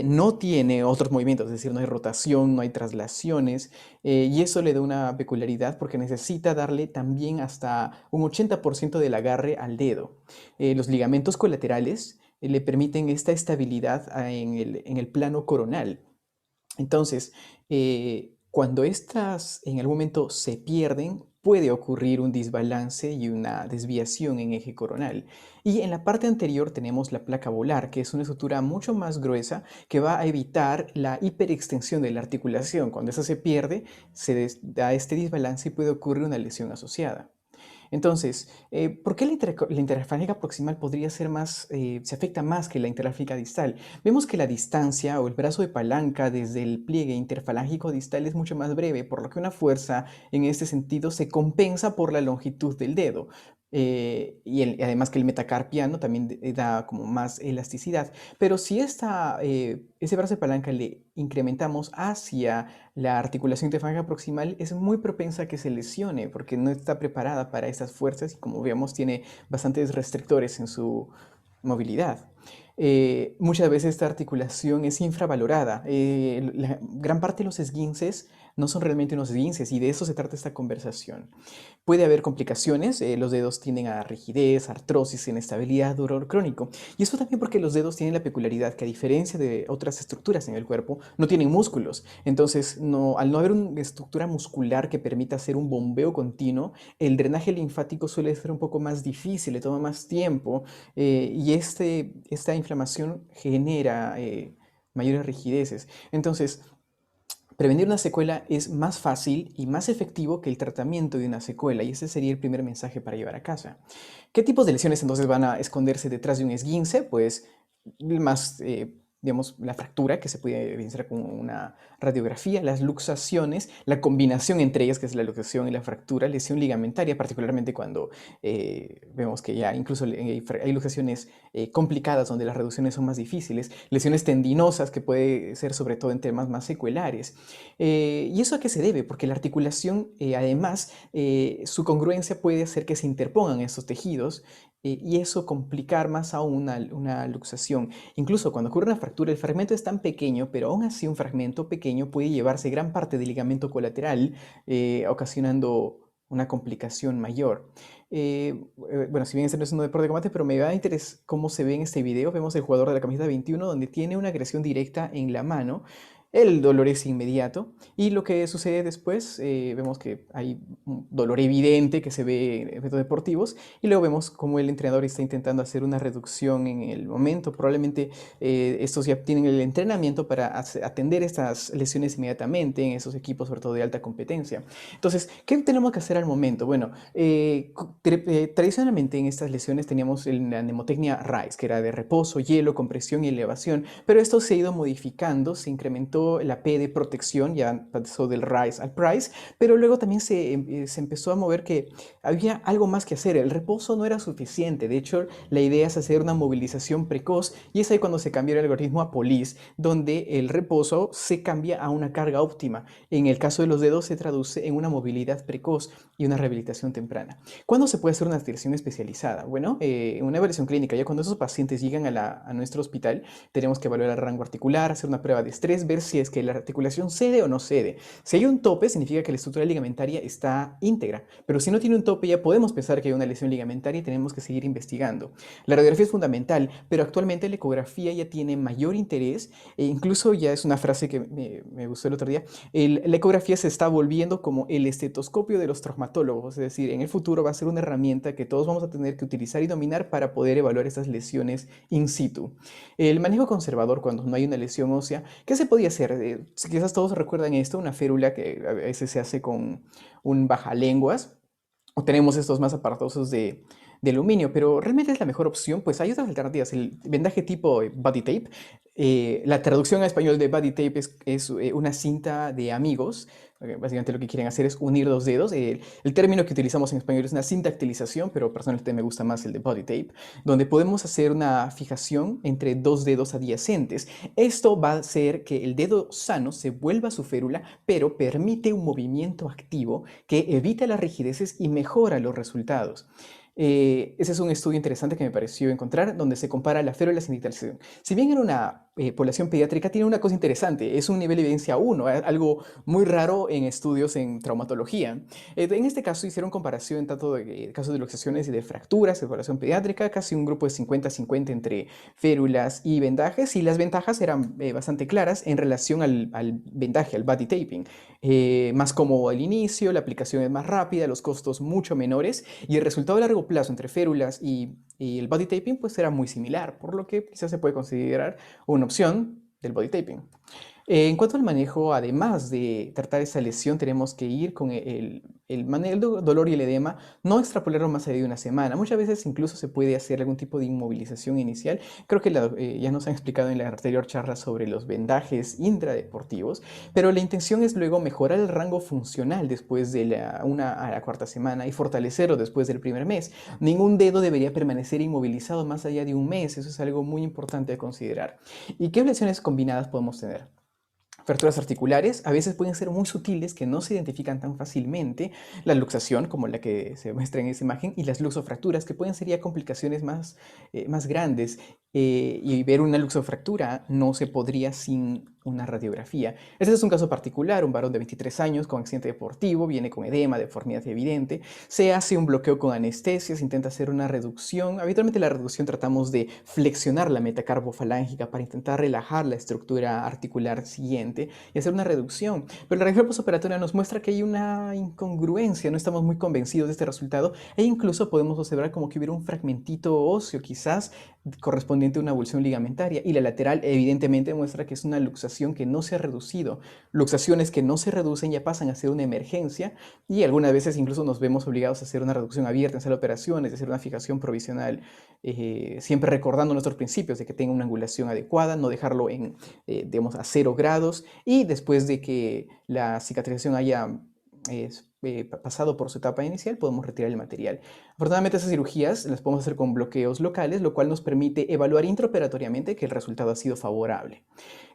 no tiene otros movimientos, es decir, no hay rotación, no hay traslaciones, y eso le da una peculiaridad porque necesita darle también hasta un 80% del agarre al dedo. Los ligamentos colaterales le permiten esta estabilidad en el plano coronal. Entonces, cuando estas en algún momento se pierden, puede ocurrir un desbalance y una desviación en eje coronal. Y en la parte anterior tenemos la placa volar, que es una estructura mucho más gruesa que va a evitar la hiperextensión de la articulación. Cuando esa se pierde, se da este desbalance y puede ocurrir una lesión asociada. Entonces, ¿por qué la interfalángica proximal podría ser se afecta más que la interfalángica distal? Vemos que la distancia o el brazo de palanca desde el pliegue interfalángico distal es mucho más breve, por lo que una fuerza en este sentido se compensa por la longitud del dedo. Y además que el metacarpiano también da como más elasticidad. Pero si ese brazo de palanca le incrementamos hacia la articulación interfalángica proximal, es muy propensa a que se lesione porque no está preparada para estas fuerzas y, como vemos, tiene bastantes restrictores en su movilidad. Muchas veces esta articulación es infravalorada. La gran parte de los esguinces no son realmente unos esguinces y de eso se trata esta conversación. Puede haber complicaciones, los dedos tienden a rigidez, artrosis, inestabilidad, dolor crónico. Y eso también porque los dedos tienen la peculiaridad que, a diferencia de otras estructuras en el cuerpo, no tienen músculos. Entonces, al no haber una estructura muscular que permita hacer un bombeo continuo, el drenaje linfático suele ser un poco más difícil, le toma más tiempo y esta inflamación genera mayores rigideces. Entonces, prevenir una secuela es más fácil y más efectivo que el tratamiento de una secuela, y ese sería el primer mensaje para llevar a casa. ¿Qué tipos de lesiones entonces van a esconderse detrás de un esguince? Pues más, digamos, la fractura, que se puede evidenciar con una radiografía, las luxaciones, la combinación entre ellas, que es la luxación y la fractura, lesión ligamentaria, particularmente cuando vemos que ya incluso hay luxaciones complicadas donde las reducciones son más difíciles, lesiones tendinosas, que puede ser sobre todo en temas más secuelares. ¿Y eso a qué se debe? Porque la articulación, además, su congruencia puede hacer que se interpongan estos tejidos y eso complicar más aún una luxación. Incluso cuando ocurre una fractura, el fragmento es tan pequeño, pero aún así un fragmento pequeño puede llevarse gran parte del ligamento colateral, ocasionando una complicación mayor. Bueno, si bien este no es un deporte de combate, pero me da interés cómo se ve en este video. Vemos el jugador de la camiseta 21 donde tiene una agresión directa en la mano. El dolor es inmediato y lo que sucede después, vemos que hay un dolor evidente que se ve en eventos deportivos y luego vemos cómo el entrenador está intentando hacer una reducción en el momento. Probablemente estos ya tienen el entrenamiento para atender estas lesiones inmediatamente en esos equipos, sobre todo de alta competencia. Entonces, ¿qué tenemos que hacer al momento? Bueno, tradicionalmente en estas lesiones teníamos la mnemotecnia RISE, que era de reposo, hielo, compresión y elevación, pero esto se ha ido modificando, se incrementó la P de protección, ya pasó del RISE al PRICE, pero luego también se empezó a mover que había algo más que hacer. El reposo no era suficiente, de hecho la idea es hacer una movilización precoz y es ahí cuando se cambió el algoritmo a POLIS, donde el reposo se cambia a una carga óptima. En el caso de los dedos se traduce en una movilidad precoz y una rehabilitación temprana. ¿Cuándo se puede hacer una articulación especializada? Bueno, una evaluación clínica, ya cuando esos pacientes llegan a nuestro hospital, tenemos que evaluar el rango articular, hacer una prueba de estrés, ver si es que la articulación cede o no cede. Si hay un tope, significa que la estructura ligamentaria está íntegra, pero si no tiene un tope, ya podemos pensar que hay una lesión ligamentaria y tenemos que seguir investigando. La radiografía es fundamental, pero actualmente la ecografía ya tiene mayor interés, e incluso ya es una frase que me gustó el otro día, la ecografía se está volviendo como el estetoscopio de los traumatólogos, es decir, en el futuro va a ser una herramienta que todos vamos a tener que utilizar y dominar para poder evaluar estas lesiones in situ. El manejo conservador cuando no hay una lesión ósea, ¿qué se podía hacer? Quizás todos recuerdan esto, una férula que a veces se hace con un bajalenguas, o tenemos estos más aparatosos de aluminio, pero realmente es la mejor opción, pues hay otras alternativas. El vendaje tipo body tape, la traducción a español de body tape es una cinta de amigos. Básicamente lo que quieren hacer es unir dos dedos. El término que utilizamos en español es una sintactilización, pero personalmente me gusta más el de body tape, donde podemos hacer una fijación entre dos dedos adyacentes. Esto va a hacer que el dedo sano se vuelva su férula, pero permite un movimiento activo que evita las rigideces y mejora los resultados. Ese es un estudio interesante que me pareció encontrar, donde se compara la férula y la sindicalización. Si bien en una población pediátrica, tiene una cosa interesante, es un nivel de evidencia 1, algo muy raro en estudios en traumatología. En este caso hicieron comparación tanto de casos de luxaciones y de fracturas en población pediátrica, casi un grupo de 50-50 entre férulas y vendajes, y las ventajas eran bastante claras en relación al vendaje, al body taping. Más cómodo al inicio, la aplicación es más rápida, los costos mucho menores, y el resultado a largo plazo entre férulas y el body taping pues era muy similar, por lo que quizás se puede considerar una opción del body taping. En cuanto al manejo, además de tratar esa lesión, tenemos que ir con el manejo del dolor y el edema, no extrapolarlo más allá de una semana. Muchas veces incluso se puede hacer algún tipo de inmovilización inicial. Creo que ya nos han explicado en la anterior charla sobre los vendajes intradeportivos, pero la intención es luego mejorar el rango funcional después de la 1 a la 4ª semana y fortalecerlo después del primer mes. Ningún dedo debería permanecer inmovilizado más allá de un mes, eso es algo muy importante de considerar. ¿Y qué lesiones combinadas podemos tener? Fracturas articulares a veces pueden ser muy sutiles que no se identifican tan fácilmente, la luxación como la que se muestra en esa imagen y las luxofracturas que pueden ser ya complicaciones más grandes, y ver una luxofractura no se podría sin una radiografía. Este es un caso particular, un varón de 23 años con accidente deportivo, viene con edema, deformidad evidente, se hace un bloqueo con anestesia, se intenta hacer una reducción. Habitualmente la reducción tratamos de flexionar la metacarbofalángica para intentar relajar la estructura articular siguiente y hacer una reducción. Pero la radiografía postoperatoria nos muestra que hay una incongruencia, no estamos muy convencidos de este resultado e incluso podemos observar como que hubiera un fragmentito óseo quizás correspondiente a una avulsión ligamentaria, y la lateral evidentemente muestra que es una luxación que no se ha reducido. Luxaciones que no se reducen ya pasan a ser una emergencia y algunas veces incluso nos vemos obligados a hacer una reducción abierta en sala de operaciones, hacer una fijación provisional, siempre recordando nuestros principios de que tenga una angulación adecuada, no dejarlo digamos, a 0 grados, y después de que la cicatrización haya pasado por su etapa inicial, podemos retirar el material. Afortunadamente esas cirugías las podemos hacer con bloqueos locales, lo cual nos permite evaluar intraoperatoriamente que el resultado ha sido favorable.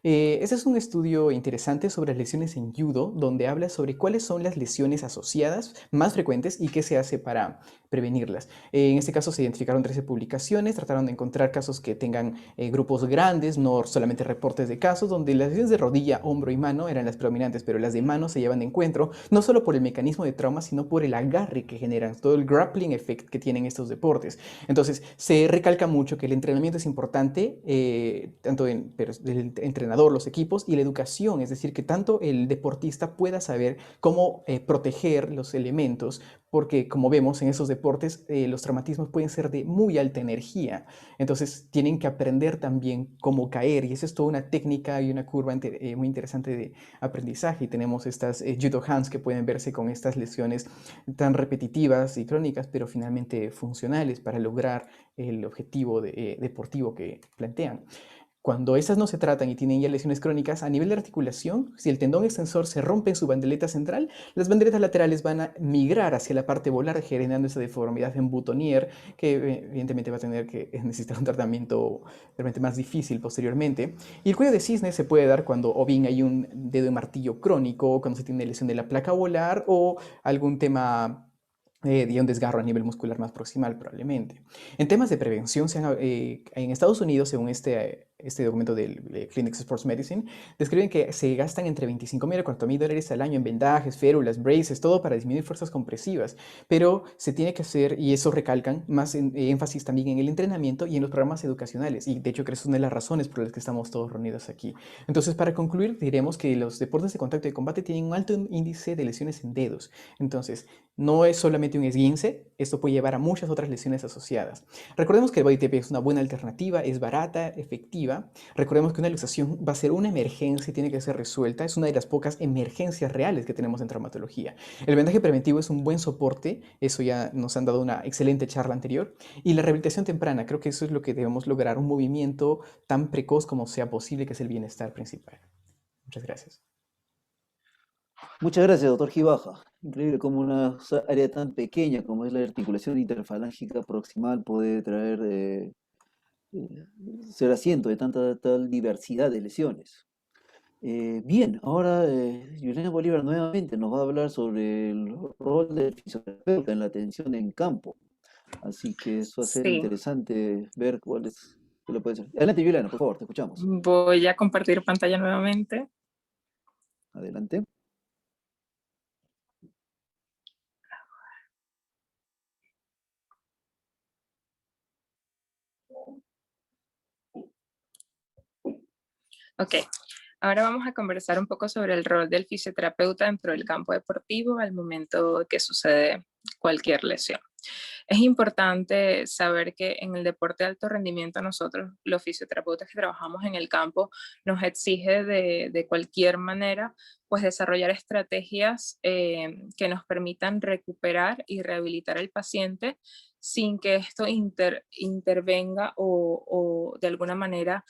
Ese es un estudio interesante sobre lesiones en judo, donde habla sobre cuáles son las lesiones asociadas más frecuentes y qué se hace para prevenirlas. En este caso se identificaron 13 publicaciones, trataron de encontrar casos que tengan grupos grandes, no solamente reportes de casos, donde las lesiones de rodilla, hombro y mano eran las predominantes, pero las de mano se llevan de encuentro, no solo por el mecanismo de trauma, sino por el agarre que generan, todo el grappling effect que tienen estos deportes. Entonces, se recalca mucho que el entrenamiento es importante, tanto del entrenador, los equipos y la educación, es decir, que tanto el deportista pueda saber cómo proteger los elementos, porque como vemos en esos deportes, los traumatismos pueden ser de muy alta energía, entonces tienen que aprender también cómo caer, y esa es toda una técnica y una curva muy interesante de aprendizaje, y tenemos estas judo hands que pueden verse con estas lesiones tan repetitivas y crónicas, pero finalmente funcionales para lograr el objetivo deportivo que plantean. Cuando esas no se tratan y tienen ya lesiones crónicas, a nivel de articulación, si el tendón extensor se rompe en su bandeleta central, las bandeletas laterales van a migrar hacia la parte volar, generando esa deformidad en boutonniere, que evidentemente va a tener que necesitar un tratamiento realmente más difícil posteriormente. Y el cuello de cisne se puede dar cuando o bien hay un dedo de martillo crónico, cuando se tiene lesión de la placa volar o algún tema de un desgarro a nivel muscular más proximal probablemente. En temas de prevención, en Estados Unidos, según este documento del Clinics Sports Medicine, describen que se gastan entre $25,000 a $40,000 al año en vendajes, férulas, braces, todo para disminuir fuerzas compresivas, pero se tiene que hacer, y eso recalcan, más énfasis también en el entrenamiento y en los programas educacionales, y de hecho creo que es una de las razones por las que estamos todos reunidos aquí. Entonces, para concluir, diremos que los deportes de contacto y de combate tienen un alto índice de lesiones en dedos. Entonces, no es solamente un esguince, esto puede llevar a muchas otras lesiones asociadas. Recordemos que el body tape es una buena alternativa, es barata, efectiva. Recordemos que una luxación va a ser una emergencia y tiene que ser resuelta. Es una de las pocas emergencias reales que tenemos en traumatología. El vendaje preventivo es un buen soporte, eso ya nos han dado una excelente charla anterior. Y la rehabilitación temprana, creo que eso es lo que debemos lograr, un movimiento tan precoz como sea posible, que es el bienestar principal. Muchas gracias. Muchas gracias, doctor Gibaja. Increíble cómo una área tan pequeña como es la articulación interfalángica proximal puede ser asiento de tal diversidad de lesiones. Bien, ahora Yelena Bolívar nuevamente nos va a hablar sobre el rol del fisioterapeuta en la atención en campo. Así que eso va a ser Sí, interesante ver cuál es, qué lo puede ser. Adelante, Yelena, por favor, te escuchamos. voy a compartir pantalla nuevamente. Adelante. Ok, ahora vamos a conversar un poco sobre el rol del fisioterapeuta dentro del campo deportivo al momento que sucede cualquier lesión. Es importante saber que en el deporte de alto rendimiento nosotros, los fisioterapeutas que trabajamos en el campo, nos exige de cualquier manera pues desarrollar estrategias que nos permitan recuperar y rehabilitar al paciente sin que esto intervenga o de alguna manera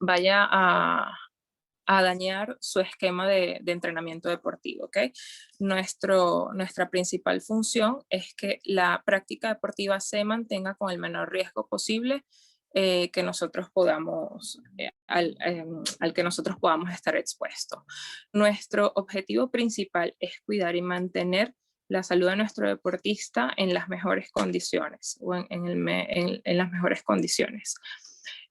vaya a dañar su esquema de entrenamiento deportivo, ¿ok? Nuestra principal función es que la práctica deportiva se mantenga con el menor riesgo posible que nosotros podamos, al que nosotros podamos estar expuestos. Nuestro objetivo principal es cuidar y mantener la salud de nuestro deportista en las mejores condiciones, o en las mejores condiciones.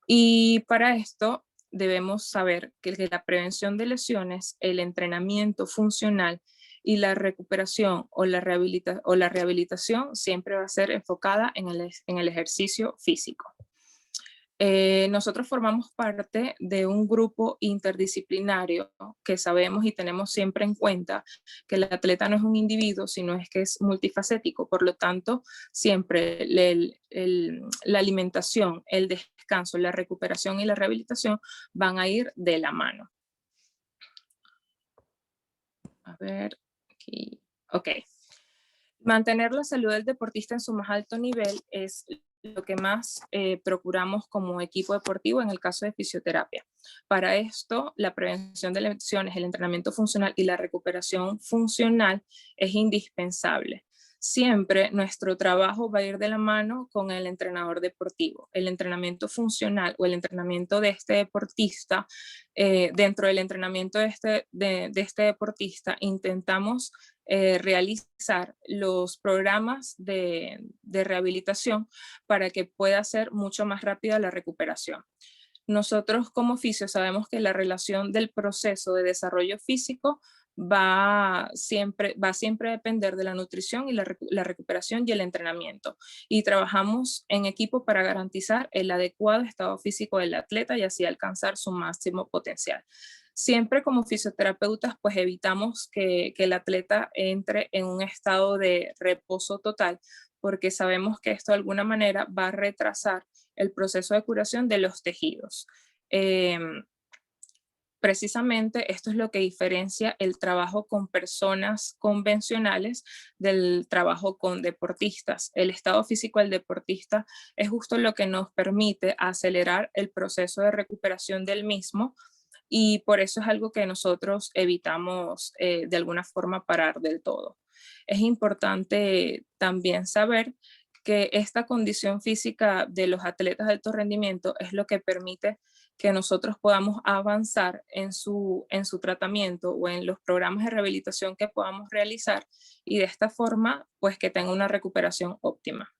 Y para esto debemos saber que la prevención de lesiones, el entrenamiento funcional y la recuperación o la rehabilitación siempre va a ser enfocada en el ejercicio físico. Nosotros formamos parte de un grupo interdisciplinario que sabemos y tenemos siempre en cuenta que el atleta no es un individuo, sino es que es multifacético. Por lo tanto, siempre la alimentación, el descanso, la recuperación y la rehabilitación van a ir de la mano. A ver, aquí. Ok. Mantener la salud del deportista en su más alto nivel es lo que más procuramos como equipo deportivo en el caso de fisioterapia. Para esto, la prevención de lesiones, el entrenamiento funcional y la recuperación funcional es indispensable. Siempre nuestro trabajo va a ir de la mano con el entrenador deportivo. El entrenamiento funcional o el entrenamiento de este deportista, dentro del entrenamiento de este deportista, intentamos realizar los programas de rehabilitación para que pueda ser mucho más rápida la recuperación. Nosotros como fisio sabemos que la relación del proceso de desarrollo físico va siempre a depender de la nutrición y la recuperación y el entrenamiento. Y trabajamos en equipo para garantizar el adecuado estado físico del atleta y así alcanzar su máximo potencial. Siempre como fisioterapeutas pues evitamos que el atleta entre en un estado de reposo total, porque sabemos que esto de alguna manera va a retrasar el proceso de curación de los tejidos. Precisamente esto es lo que diferencia el trabajo con personas convencionales del trabajo con deportistas. El estado físico del deportista es justo lo que nos permite acelerar el proceso de recuperación del mismo, y por eso es algo que nosotros evitamos de alguna forma parar del todo. Es importante también saber que esta condición física de los atletas de alto rendimiento es lo que permite que nosotros podamos avanzar en su tratamiento o en los programas de rehabilitación que podamos realizar, y de esta forma pues que tenga una recuperación óptima.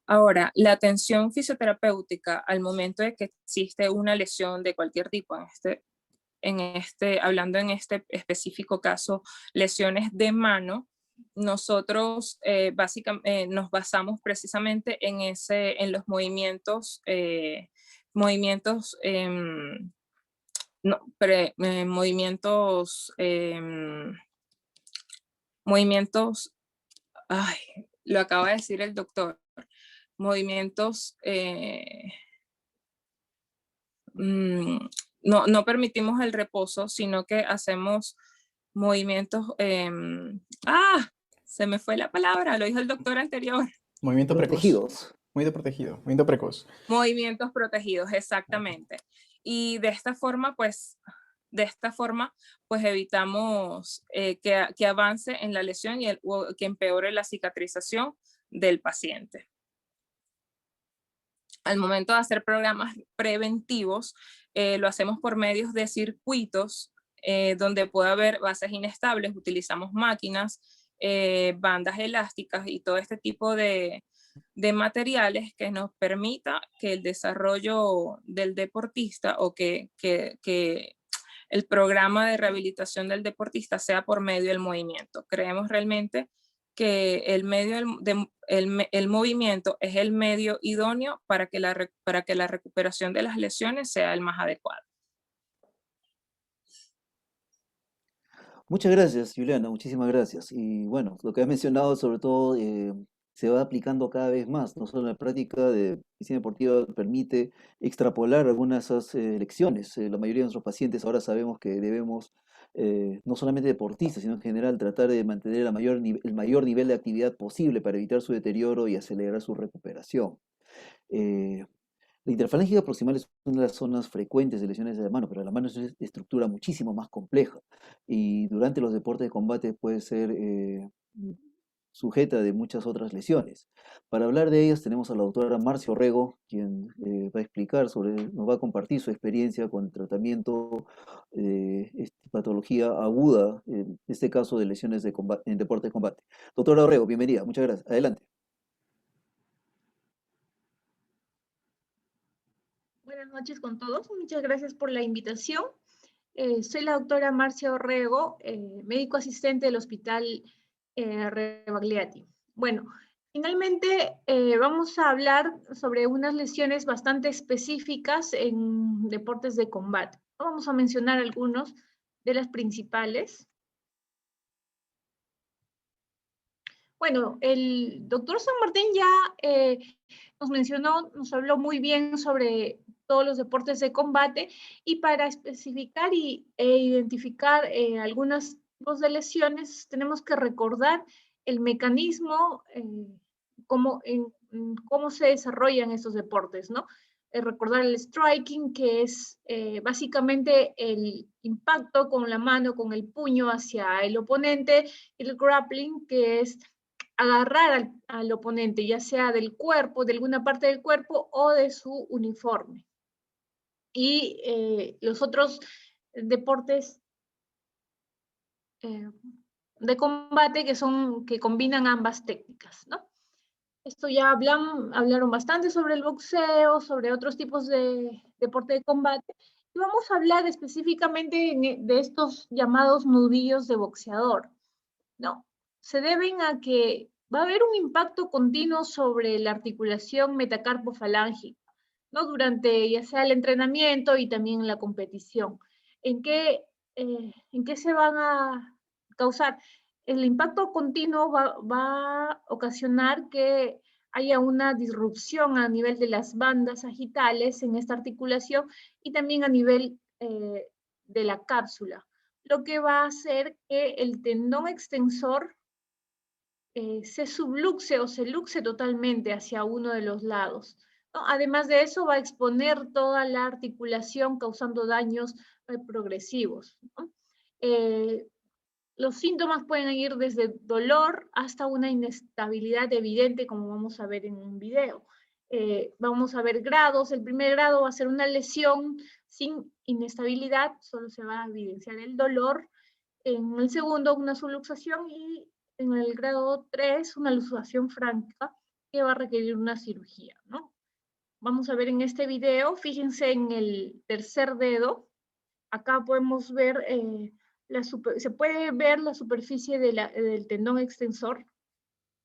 Ahora, la atención fisioterapéutica al momento de que existe una lesión de cualquier tipo, hablando en este específico caso, lesiones de mano, nosotros básicamente nos basamos precisamente en los movimientos, ay, lo acaba de decir el doctor, movimientos, no permitimos el reposo, sino que hacemos movimientos, se me fue la palabra, lo dijo el doctor anterior. Movimiento precoz. Protegidos. Movimiento protegido, movimiento precoz. Movimientos protegidos, exactamente. Y de esta forma, pues evitamos que avance en la lesión o que empeore la cicatrización del paciente. Al momento de hacer programas preventivos, lo hacemos por medios de circuitos donde puede haber bases inestables. Utilizamos máquinas, bandas elásticas y todo este tipo de materiales que nos permita que el desarrollo del deportista o que el programa de rehabilitación del deportista sea por medio del movimiento. Creemos realmente que el movimiento es el medio idóneo para que la recuperación de las lesiones sea el más adecuado. Muchas gracias, Juliana, muchísimas gracias. Y bueno, lo que has mencionado sobre todo se va aplicando cada vez más, no solo en la práctica de medicina deportiva permite extrapolar algunas de esas lecciones. La mayoría de nuestros pacientes ahora sabemos que debemos, no solamente deportistas, sino en general tratar de mantener el mayor nivel de actividad posible para evitar su deterioro y acelerar su recuperación. La interfalángica proximal es una de las zonas frecuentes de lesiones de la mano, pero la mano es una estructura muchísimo más compleja y durante los deportes de combate puede ser sujeta de muchas otras lesiones. Para hablar de ellas tenemos a la doctora Marcia Orrego, quien nos va a compartir su experiencia con el tratamiento de esta patología aguda, en este caso de lesiones en deportes de combate. Doctora Orrego, bienvenida, muchas gracias. Adelante. Buenas noches con todos, muchas gracias por la invitación. Soy la doctora Marcia Orrego, médico asistente del Hospital Rebagliati. Bueno, finalmente vamos a hablar sobre unas lesiones bastante específicas en deportes de combate. Vamos a mencionar algunos de las principales. Bueno, el doctor San Martín ya nos habló muy bien sobre todos los deportes de combate, y para especificar e identificar algunos tipos de lesiones tenemos que recordar el mecanismo cómo se desarrollan estos deportes, ¿no? Recordar el striking, que es básicamente el impacto con la mano, con el puño hacia el oponente, y el grappling, que es agarrar al oponente, ya sea del cuerpo, de alguna parte del cuerpo o de su uniforme. Y los otros deportes de combate que combinan ambas técnicas, ¿no? Esto ya hablaron bastante sobre el boxeo, sobre otros tipos de deporte de combate, y vamos a hablar específicamente de estos llamados nudillos de boxeador, ¿no? Se deben a que va a haber un impacto continuo sobre la articulación metacarpofalángica, ¿no? Durante ya sea el entrenamiento y también la competición. ¿En qué se van a causar? El impacto continuo va a ocasionar que haya una disrupción a nivel de las bandas sagitales en esta articulación y también a nivel de la cápsula, lo que va a hacer que el tendón extensor se subluxe o se luxe totalmente hacia uno de los lados, ¿no? Además de eso, va a exponer toda la articulación causando daños progresivos, ¿no? Los síntomas pueden ir desde dolor hasta una inestabilidad evidente, como vamos a ver en un video. Vamos a ver grados. El primer grado va a ser una lesión sin inestabilidad, solo se va a evidenciar el dolor. En el segundo, una subluxación, y en el grado 3, una luxación franca que va a requerir una cirugía, ¿no? Vamos a ver en este video, fíjense en el tercer dedo. Acá podemos ver, se puede ver la superficie del tendón extensor,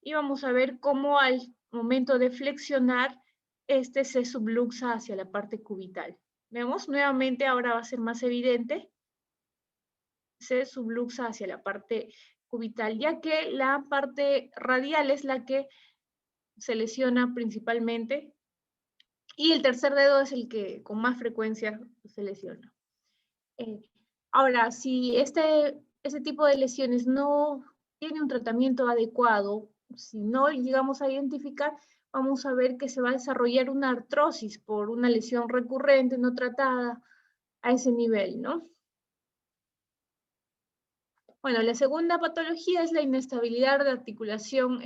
y vamos a ver cómo al momento de flexionar, este se subluxa hacia la parte cubital. Vemos nuevamente, ahora va a ser más evidente, se subluxa hacia la parte cubital, ya que la parte radial es la que se lesiona principalmente, y el tercer dedo es el que con más frecuencia se lesiona. Ahora, si este tipo de lesiones no tiene un tratamiento adecuado, si no llegamos a identificar, vamos a ver que se va a desarrollar una artrosis por una lesión recurrente no tratada a ese nivel, ¿no? Bueno, la segunda patología es la inestabilidad de articulación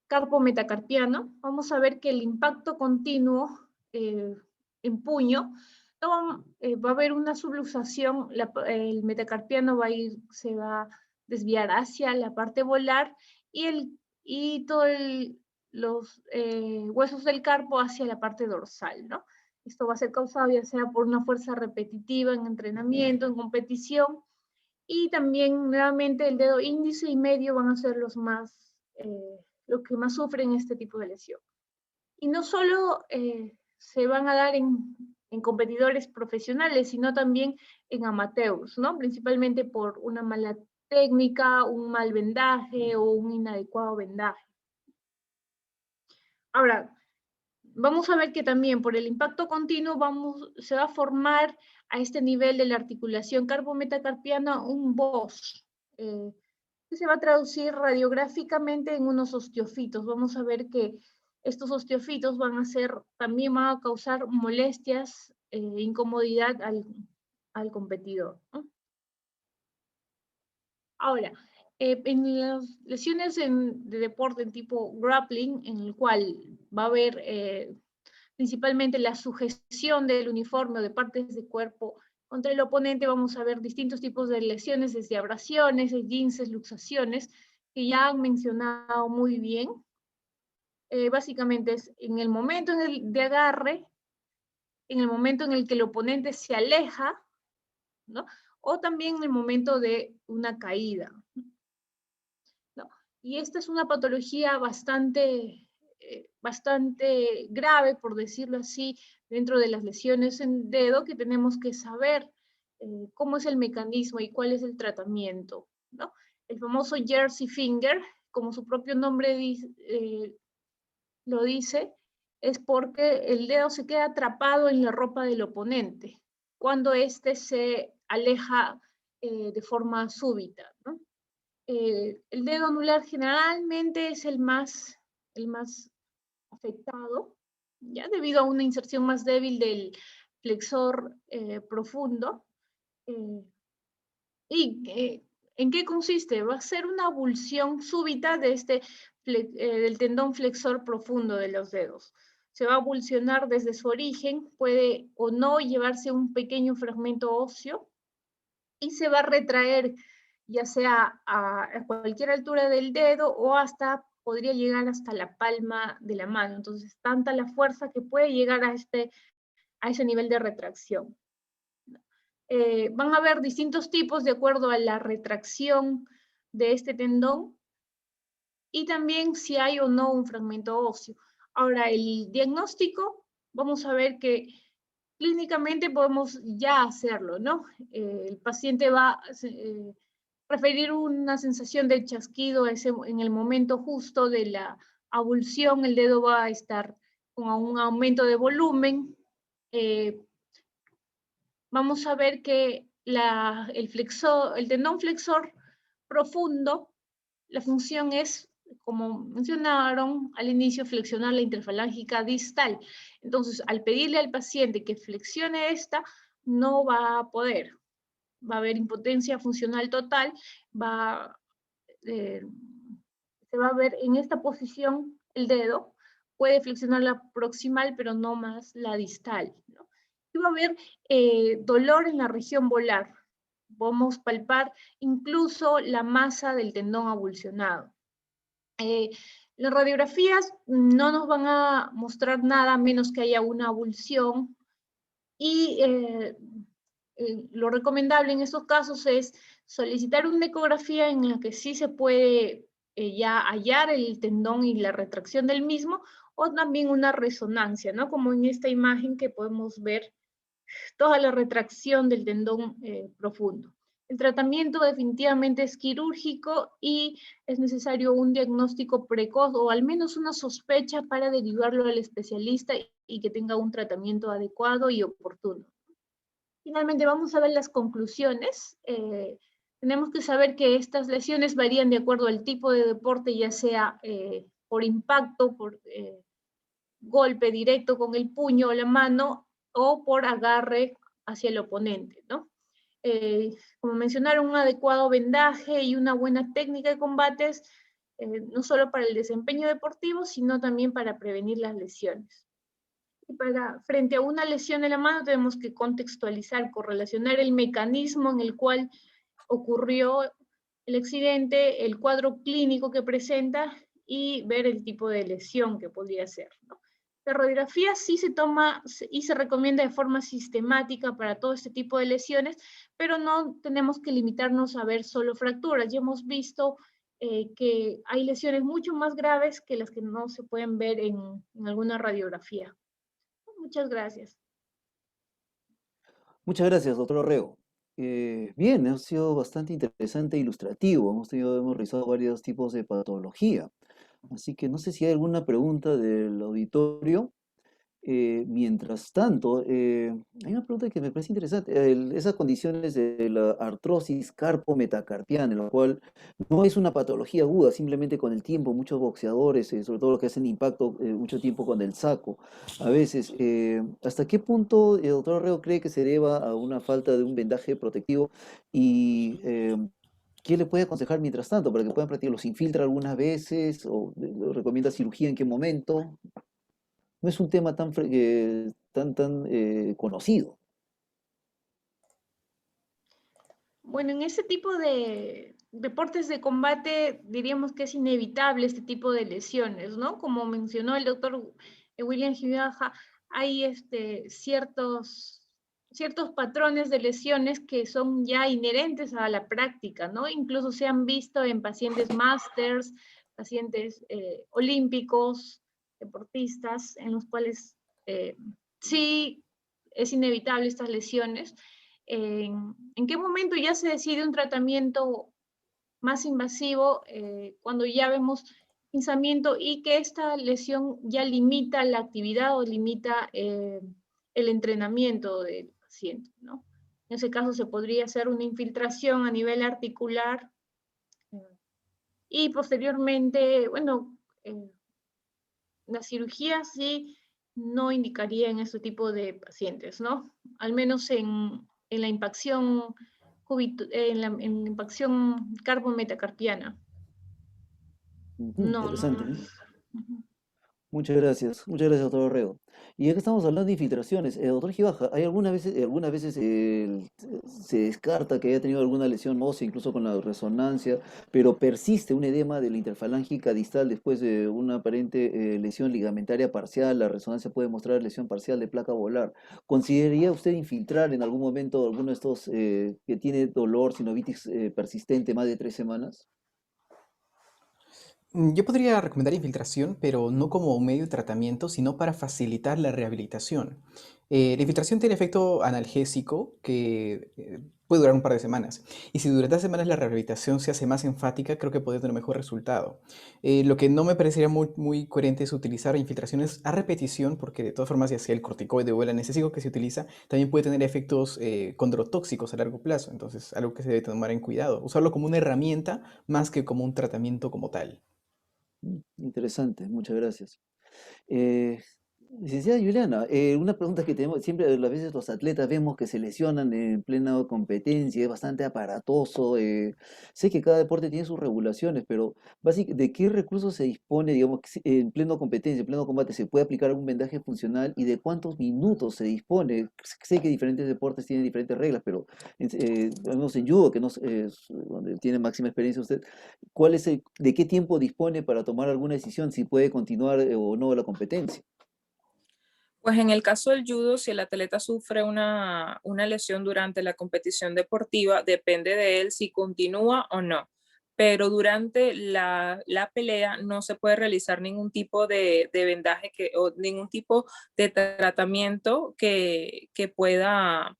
carpo-metacarpiano. Vamos a ver que el impacto continuo en puño, no, va a haber una subluxación, el metacarpiano se va a desviar hacia la parte volar, y todos los huesos del carpo hacia la parte dorsal, ¿no? Esto va a ser causado ya sea por una fuerza repetitiva en entrenamiento, en competición, y también nuevamente el dedo índice y medio van a ser los que más sufren este tipo de lesión. Y no solo se van a dar en competidores profesionales, sino también en amateurs, ¿no? Principalmente por una mala técnica, un mal vendaje o un inadecuado vendaje. Ahora, vamos a ver que también por el impacto continuo se va a formar a este nivel de la articulación carpo-metacarpiana un BOS, que se va a traducir radiográficamente en unos osteofitos. Vamos a ver que estos osteofitos también van a causar molestias, incomodidad al competidor, ¿no? Ahora, en las lesiones de deporte en tipo grappling, en el cual va a haber principalmente la sujeción del uniforme o de partes de cuerpo contra el oponente, vamos a ver distintos tipos de lesiones, desde abrasiones, esguinces, luxaciones, que ya han mencionado muy bien. Básicamente es en el momento de agarre, en el momento en el que el oponente se aleja, ¿no? O también en el momento de una caída, ¿no? Y esta es una patología bastante grave, por decirlo así, dentro de las lesiones en dedo, que tenemos que saber cómo es el mecanismo y cuál es el tratamiento, ¿no? El famoso jersey finger, como su propio nombre lo dice, es porque el dedo se queda atrapado en la ropa del oponente cuando éste se aleja de forma súbita, ¿no? El dedo anular generalmente es el más el más afectado, ya debido a una inserción más débil del flexor profundo. ¿En qué consiste? Va a ser una abulsión súbita de del tendón flexor profundo de los dedos. Se va a abulsionar desde su origen, puede o no llevarse un pequeño fragmento óseo y se va a retraer ya sea a cualquier altura del dedo o podría llegar hasta la palma de la mano. Entonces, tanta la fuerza que puede llegar a ese nivel de retracción. Van a haber distintos tipos de acuerdo a la retracción de este tendón y también si hay o no un fragmento óseo. Ahora, el diagnóstico, vamos a ver que clínicamente podemos ya hacerlo, ¿no? El paciente va a referir una sensación de chasquido en el momento justo de la abulsión, el dedo va a estar con un aumento de volumen. Vamos a ver que el tendón flexor profundo, la función es, como mencionaron al inicio, flexionar la interfalángica distal. Entonces, al pedirle al paciente que flexione esta, no va a poder. Va a haber impotencia funcional total, se va a ver en esta posición el dedo, puede flexionar la proximal, pero no más la distal, ¿no? Y va a haber dolor en la región volar. Vamos a palpar incluso la masa del tendón abulsionado. Las radiografías no nos van a mostrar nada menos que haya una abulsión y lo recomendable en estos casos es solicitar una ecografía en la que sí se puede ya hallar el tendón y la retracción del mismo, o también una resonancia, ¿no? Como en esta imagen que podemos ver toda la retracción del tendón profundo. El tratamiento definitivamente es quirúrgico y es necesario un diagnóstico precoz o al menos una sospecha para derivarlo al especialista y que tenga un tratamiento adecuado y oportuno. Finalmente vamos a ver las conclusiones. Tenemos que saber que estas lesiones varían de acuerdo al tipo de deporte, ya sea por impacto, por golpe directo con el puño o la mano, o por agarre hacia el oponente, ¿no? Como mencionaron, un adecuado vendaje y una buena técnica de combates, no solo para el desempeño deportivo, sino también para prevenir las lesiones. Y frente a una lesión en la mano tenemos que contextualizar, correlacionar el mecanismo en el cual ocurrió el accidente, el cuadro clínico que presenta y ver el tipo de lesión que podría ser, ¿no? La radiografía sí se toma y se recomienda de forma sistemática para todo este tipo de lesiones, pero no tenemos que limitarnos a ver solo fracturas. Ya hemos visto que hay lesiones mucho más graves que las que no se pueden ver en alguna radiografía. Muchas gracias. Muchas gracias, doctor Orrego. Bien, ha sido bastante interesante e ilustrativo. Hemos revisado varios tipos de patología. Así que no sé si hay alguna pregunta del auditorio. Mientras tanto, hay una pregunta que me parece interesante. Esas condiciones de la artrosis carpometacarpiana, en la cual no es una patología aguda, simplemente con el tiempo, muchos boxeadores, sobre todo los que hacen impacto mucho tiempo con el saco, a veces, ¿hasta qué punto el doctor Orrego cree que se deba a una falta de un vendaje protectivo? Y ¿qué le puede aconsejar mientras tanto para que puedan practicar? ¿Los infiltra algunas veces? ¿O le recomienda cirugía en qué momento? No es un tema tan conocido. Bueno, en ese tipo de deportes de combate diríamos que es inevitable este tipo de lesiones, ¿no? Como mencionó el doctor William Gibaja, hay ciertos patrones de lesiones que son ya inherentes a la práctica, ¿no? Incluso se han visto en pacientes masters, pacientes olímpicos, deportistas, en los cuales sí es inevitable estas lesiones. ¿En qué momento ya se decide un tratamiento más invasivo? Cuando ya vemos pinzamiento y que esta lesión ya limita la actividad o limita el entrenamiento del paciente, ¿no? En ese caso se podría hacer una infiltración a nivel articular y posteriormente, bueno, la cirugía sí no indicaría en este tipo de pacientes, ¿no? Al menos en la impacción en la impacción carbometacarpiana. Ujú, No, no, interesante, no. ¿eh? Ujú. Muchas gracias, doctor Orrego. Y ya que estamos hablando de infiltraciones, doctor Gibaja, ¿hay algunas veces se descarta que haya tenido alguna lesión ósea, incluso con la resonancia, pero persiste un edema de la interfalángica distal después de una aparente lesión ligamentaria parcial? La resonancia puede mostrar lesión parcial de placa volar. ¿Consideraría usted infiltrar en algún momento alguno de estos que tiene dolor, sinovitis persistente más de 3 semanas? Yo podría recomendar infiltración, pero no como un medio de tratamiento, sino para facilitar la rehabilitación. La infiltración tiene efecto analgésico que puede durar un par de semanas. Y si durante las semanas la rehabilitación se hace más enfática, creo que puede tener mejor resultado. Lo que no me parecería muy coherente es utilizar infiltraciones a repetición, porque de todas formas, ya sea el corticoide o el anestésico que se utiliza, también puede tener efectos condrotóxicos a largo plazo. Entonces, algo que se debe tomar en cuidado. Usarlo como una herramienta más que como un tratamiento como tal. Interesante, muchas gracias. Eh, Licenciada Juliana, una pregunta que tenemos, siempre a veces los atletas vemos que se lesionan en plena competencia, es bastante aparatoso. Sé que cada deporte tiene sus regulaciones, pero ¿de qué recursos se dispone, digamos, que en pleno competencia, en pleno combate, se puede aplicar algún vendaje funcional y de cuántos minutos se dispone? Sé que diferentes deportes tienen diferentes reglas, pero al menos en judo, que no es donde tiene máxima experiencia usted, ¿de qué tiempo dispone para tomar alguna decisión si puede continuar o no la competencia? Pues en el caso del judo, si el atleta sufre una lesión durante la competición deportiva, depende de él si continúa o no. Pero durante la pelea no se puede realizar ningún tipo de vendaje o ningún tipo de tratamiento que pueda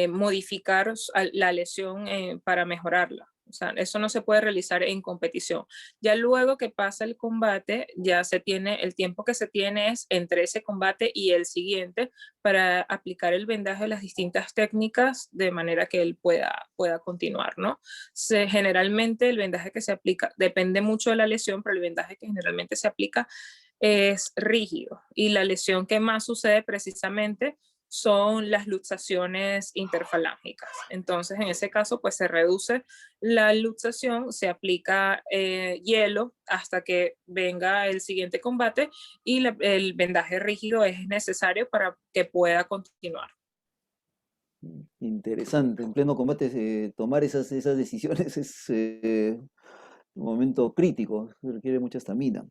modificar la lesión para mejorarla. O sea, eso no se puede realizar en competición. Ya luego que pasa el combate, ya se tiene, el tiempo que se tiene es entre ese combate y el siguiente para aplicar el vendaje de las distintas técnicas de manera que él pueda continuar, ¿no? Generalmente el vendaje que se aplica, depende mucho de la lesión, pero el vendaje que generalmente se aplica es rígido y la lesión que más sucede precisamente son las luxaciones interfalángicas. Entonces, en ese caso, pues se reduce la luxación, se aplica hielo hasta que venga el siguiente combate y el vendaje rígido es necesario para que pueda continuar. Interesante, en pleno combate tomar esas decisiones es un momento crítico, requiere mucha estamina.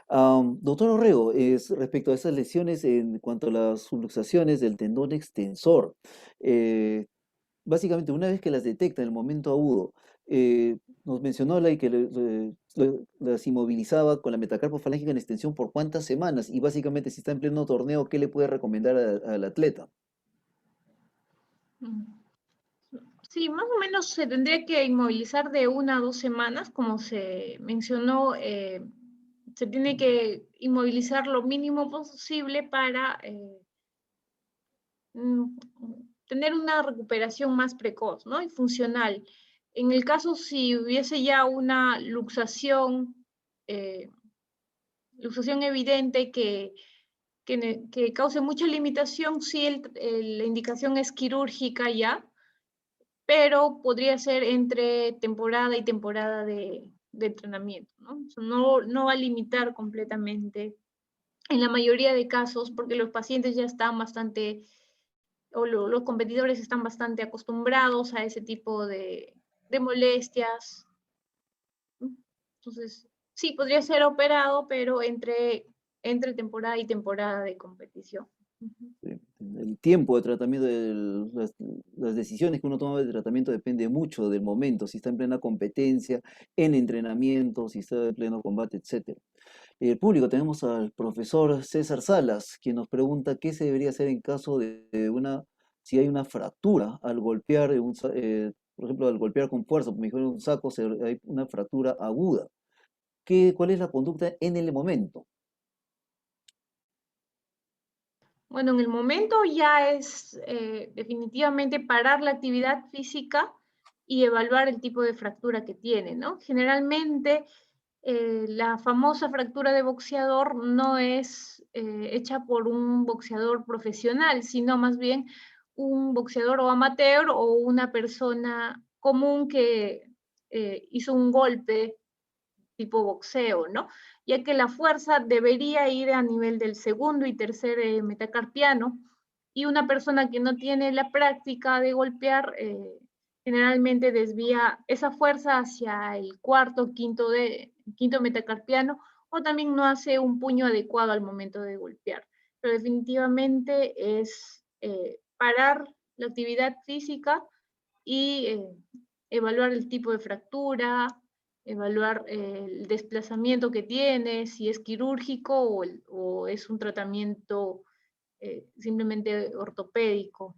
Doctor Orrego, respecto a esas lesiones en cuanto a las subluxaciones del tendón extensor, eh, básicamente una vez que las detecta en el momento agudo, nos mencionó que las inmovilizaba con la metacarpofalángica en extensión por cuántas semanas y básicamente si está en pleno torneo, ¿qué le puede recomendar al atleta? Sí, más o menos se tendría que inmovilizar de 1 a 2 semanas, como se mencionó, se tiene que inmovilizar lo mínimo posible para tener una recuperación más precoz, ¿no? Y funcional. En el caso si hubiese ya una luxación evidente que cause mucha limitación, sí la indicación es quirúrgica ya, pero podría ser entre temporada y temporada de entrenamiento, ¿no? O sea, no va a limitar completamente en la mayoría de casos, porque los pacientes ya están bastante, o los competidores están bastante acostumbrados a ese tipo de molestias. Entonces, sí, podría ser operado, pero entre temporada y temporada de competición. El tiempo de tratamiento, las decisiones que uno toma de tratamiento depende mucho del momento, si está en plena competencia, en entrenamiento, si está en pleno combate, etc. El público, tenemos al profesor César Salas, quien nos pregunta qué se debería hacer en caso si hay una fractura al golpear, por ejemplo, al golpear con fuerza, como dijeron un saco, hay una fractura aguda. ¿Cuál es la conducta en el momento? Bueno, en el momento ya es definitivamente parar la actividad física y evaluar el tipo de fractura que tiene, ¿no? Generalmente la famosa fractura de boxeador no es hecha por un boxeador profesional, sino más bien un boxeador o amateur o una persona común que hizo un golpe tipo boxeo, ¿no? Ya que la fuerza debería ir a nivel del segundo y tercer metacarpiano, y una persona que no tiene la práctica de golpear generalmente desvía esa fuerza hacia el cuarto, quinto metacarpiano, o también no hace un puño adecuado al momento de golpear. Pero definitivamente es parar la actividad física y evaluar el tipo de fractura, evaluar el desplazamiento que tiene, si es quirúrgico o es un tratamiento simplemente ortopédico.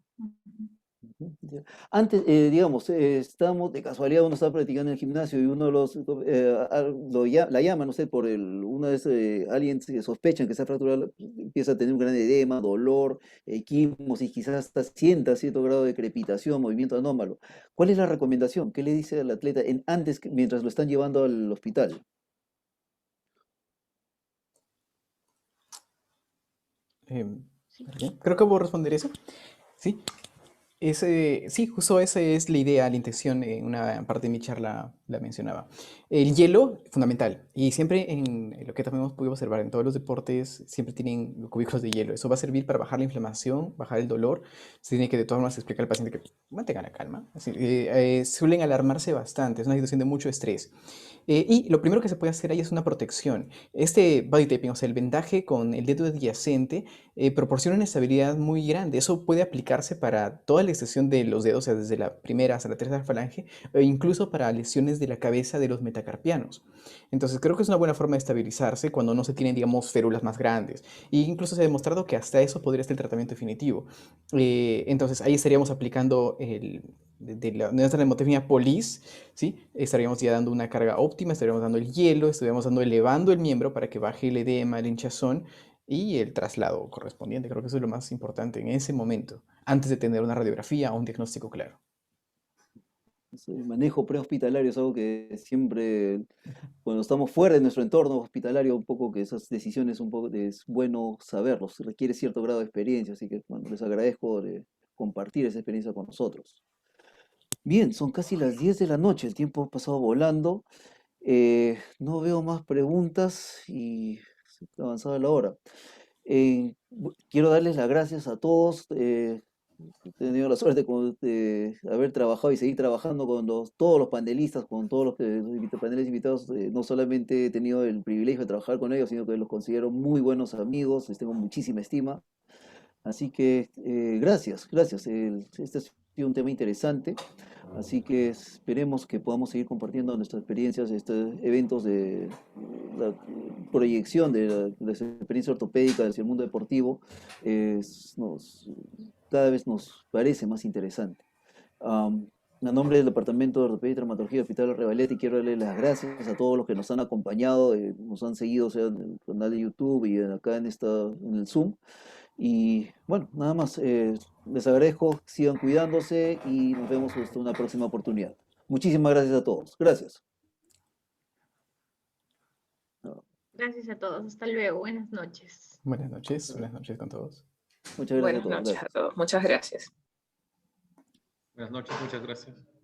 Ya. Antes, digamos, estamos, de casualidad uno está practicando en el gimnasio y uno la llama, no sé, uno de alguien que sospechan que está fracturado, empieza a tener un gran edema, dolor, equimosis, quizás hasta sienta cierto grado de crepitación, movimiento anómalo. ¿Cuál es la recomendación? ¿Qué le dice al atleta mientras lo están llevando al hospital? Sí. Creo que puedo responder eso. Sí. Sí, justo esa es la idea, la intención, en una parte de mi charla la mencionaba. El hielo, fundamental, y siempre en lo que también hemos podido observar en todos los deportes, siempre tienen cubículos de hielo. Eso va a servir para bajar la inflamación, bajar el dolor. Se tiene que de todas formas explicar al paciente que mantenga la calma. Suelen alarmarse bastante, es una situación de mucho estrés. Y lo primero que se puede hacer ahí es una protección. Este body taping, o sea, el vendaje con el dedo adyacente, proporciona una estabilidad muy grande. Eso puede aplicarse para toda la extensión de los dedos, o sea, desde la primera hasta la tercera falange, e incluso para lesiones de la cabeza de los metacarpianos. Entonces, creo que es una buena forma de estabilizarse cuando no se tienen, digamos, férulas más grandes. E incluso se ha demostrado que hasta eso podría ser el tratamiento definitivo. Entonces, ahí estaríamos aplicando nuestra hemotermia polis, ¿sí? Estaríamos ya dando una carga óptima, estaríamos dando el hielo, estaríamos elevando el miembro para que baje el edema, el hinchazón y el traslado correspondiente. Creo que eso es lo más importante en ese momento, antes de tener una radiografía o un diagnóstico claro. El manejo prehospitalario es algo que siempre, cuando estamos fuera de nuestro entorno hospitalario, un poco que esas decisiones es bueno saberlos, requiere cierto grado de experiencia, así que bueno, les agradezco de compartir esa experiencia con nosotros. Bien, son casi las 10 de la noche, el tiempo ha pasado volando, no veo más preguntas y se ha avanzado la hora. Quiero darles las gracias a todos. He tenido la suerte de haber trabajado y seguir trabajando con todos los panelistas, con todos los paneles invitados. No solamente he tenido el privilegio de trabajar con ellos, sino que los considero muy buenos amigos, les tengo muchísima estima. Así que gracias, gracias. Este ha sido un tema interesante, así que esperemos que podamos seguir compartiendo nuestras experiencias, estos eventos de la proyección de la experiencia ortopédica hacia el mundo deportivo. Cada vez nos parece más interesante. A nombre del Departamento de Ortopedia y Traumatología del Hospital Revaleti, quiero darle las gracias a todos los que nos han acompañado, nos han seguido, sea en el canal de YouTube y acá en el Zoom. Y bueno, nada más, les agradezco, sigan cuidándose y nos vemos hasta una próxima oportunidad. Muchísimas gracias a todos. Gracias. Gracias a todos. Hasta luego. Buenas noches. Buenas noches con todos. Muchas gracias a Buenas todos. noches Gracias. a todos. Muchas gracias. Buenas noches, muchas gracias.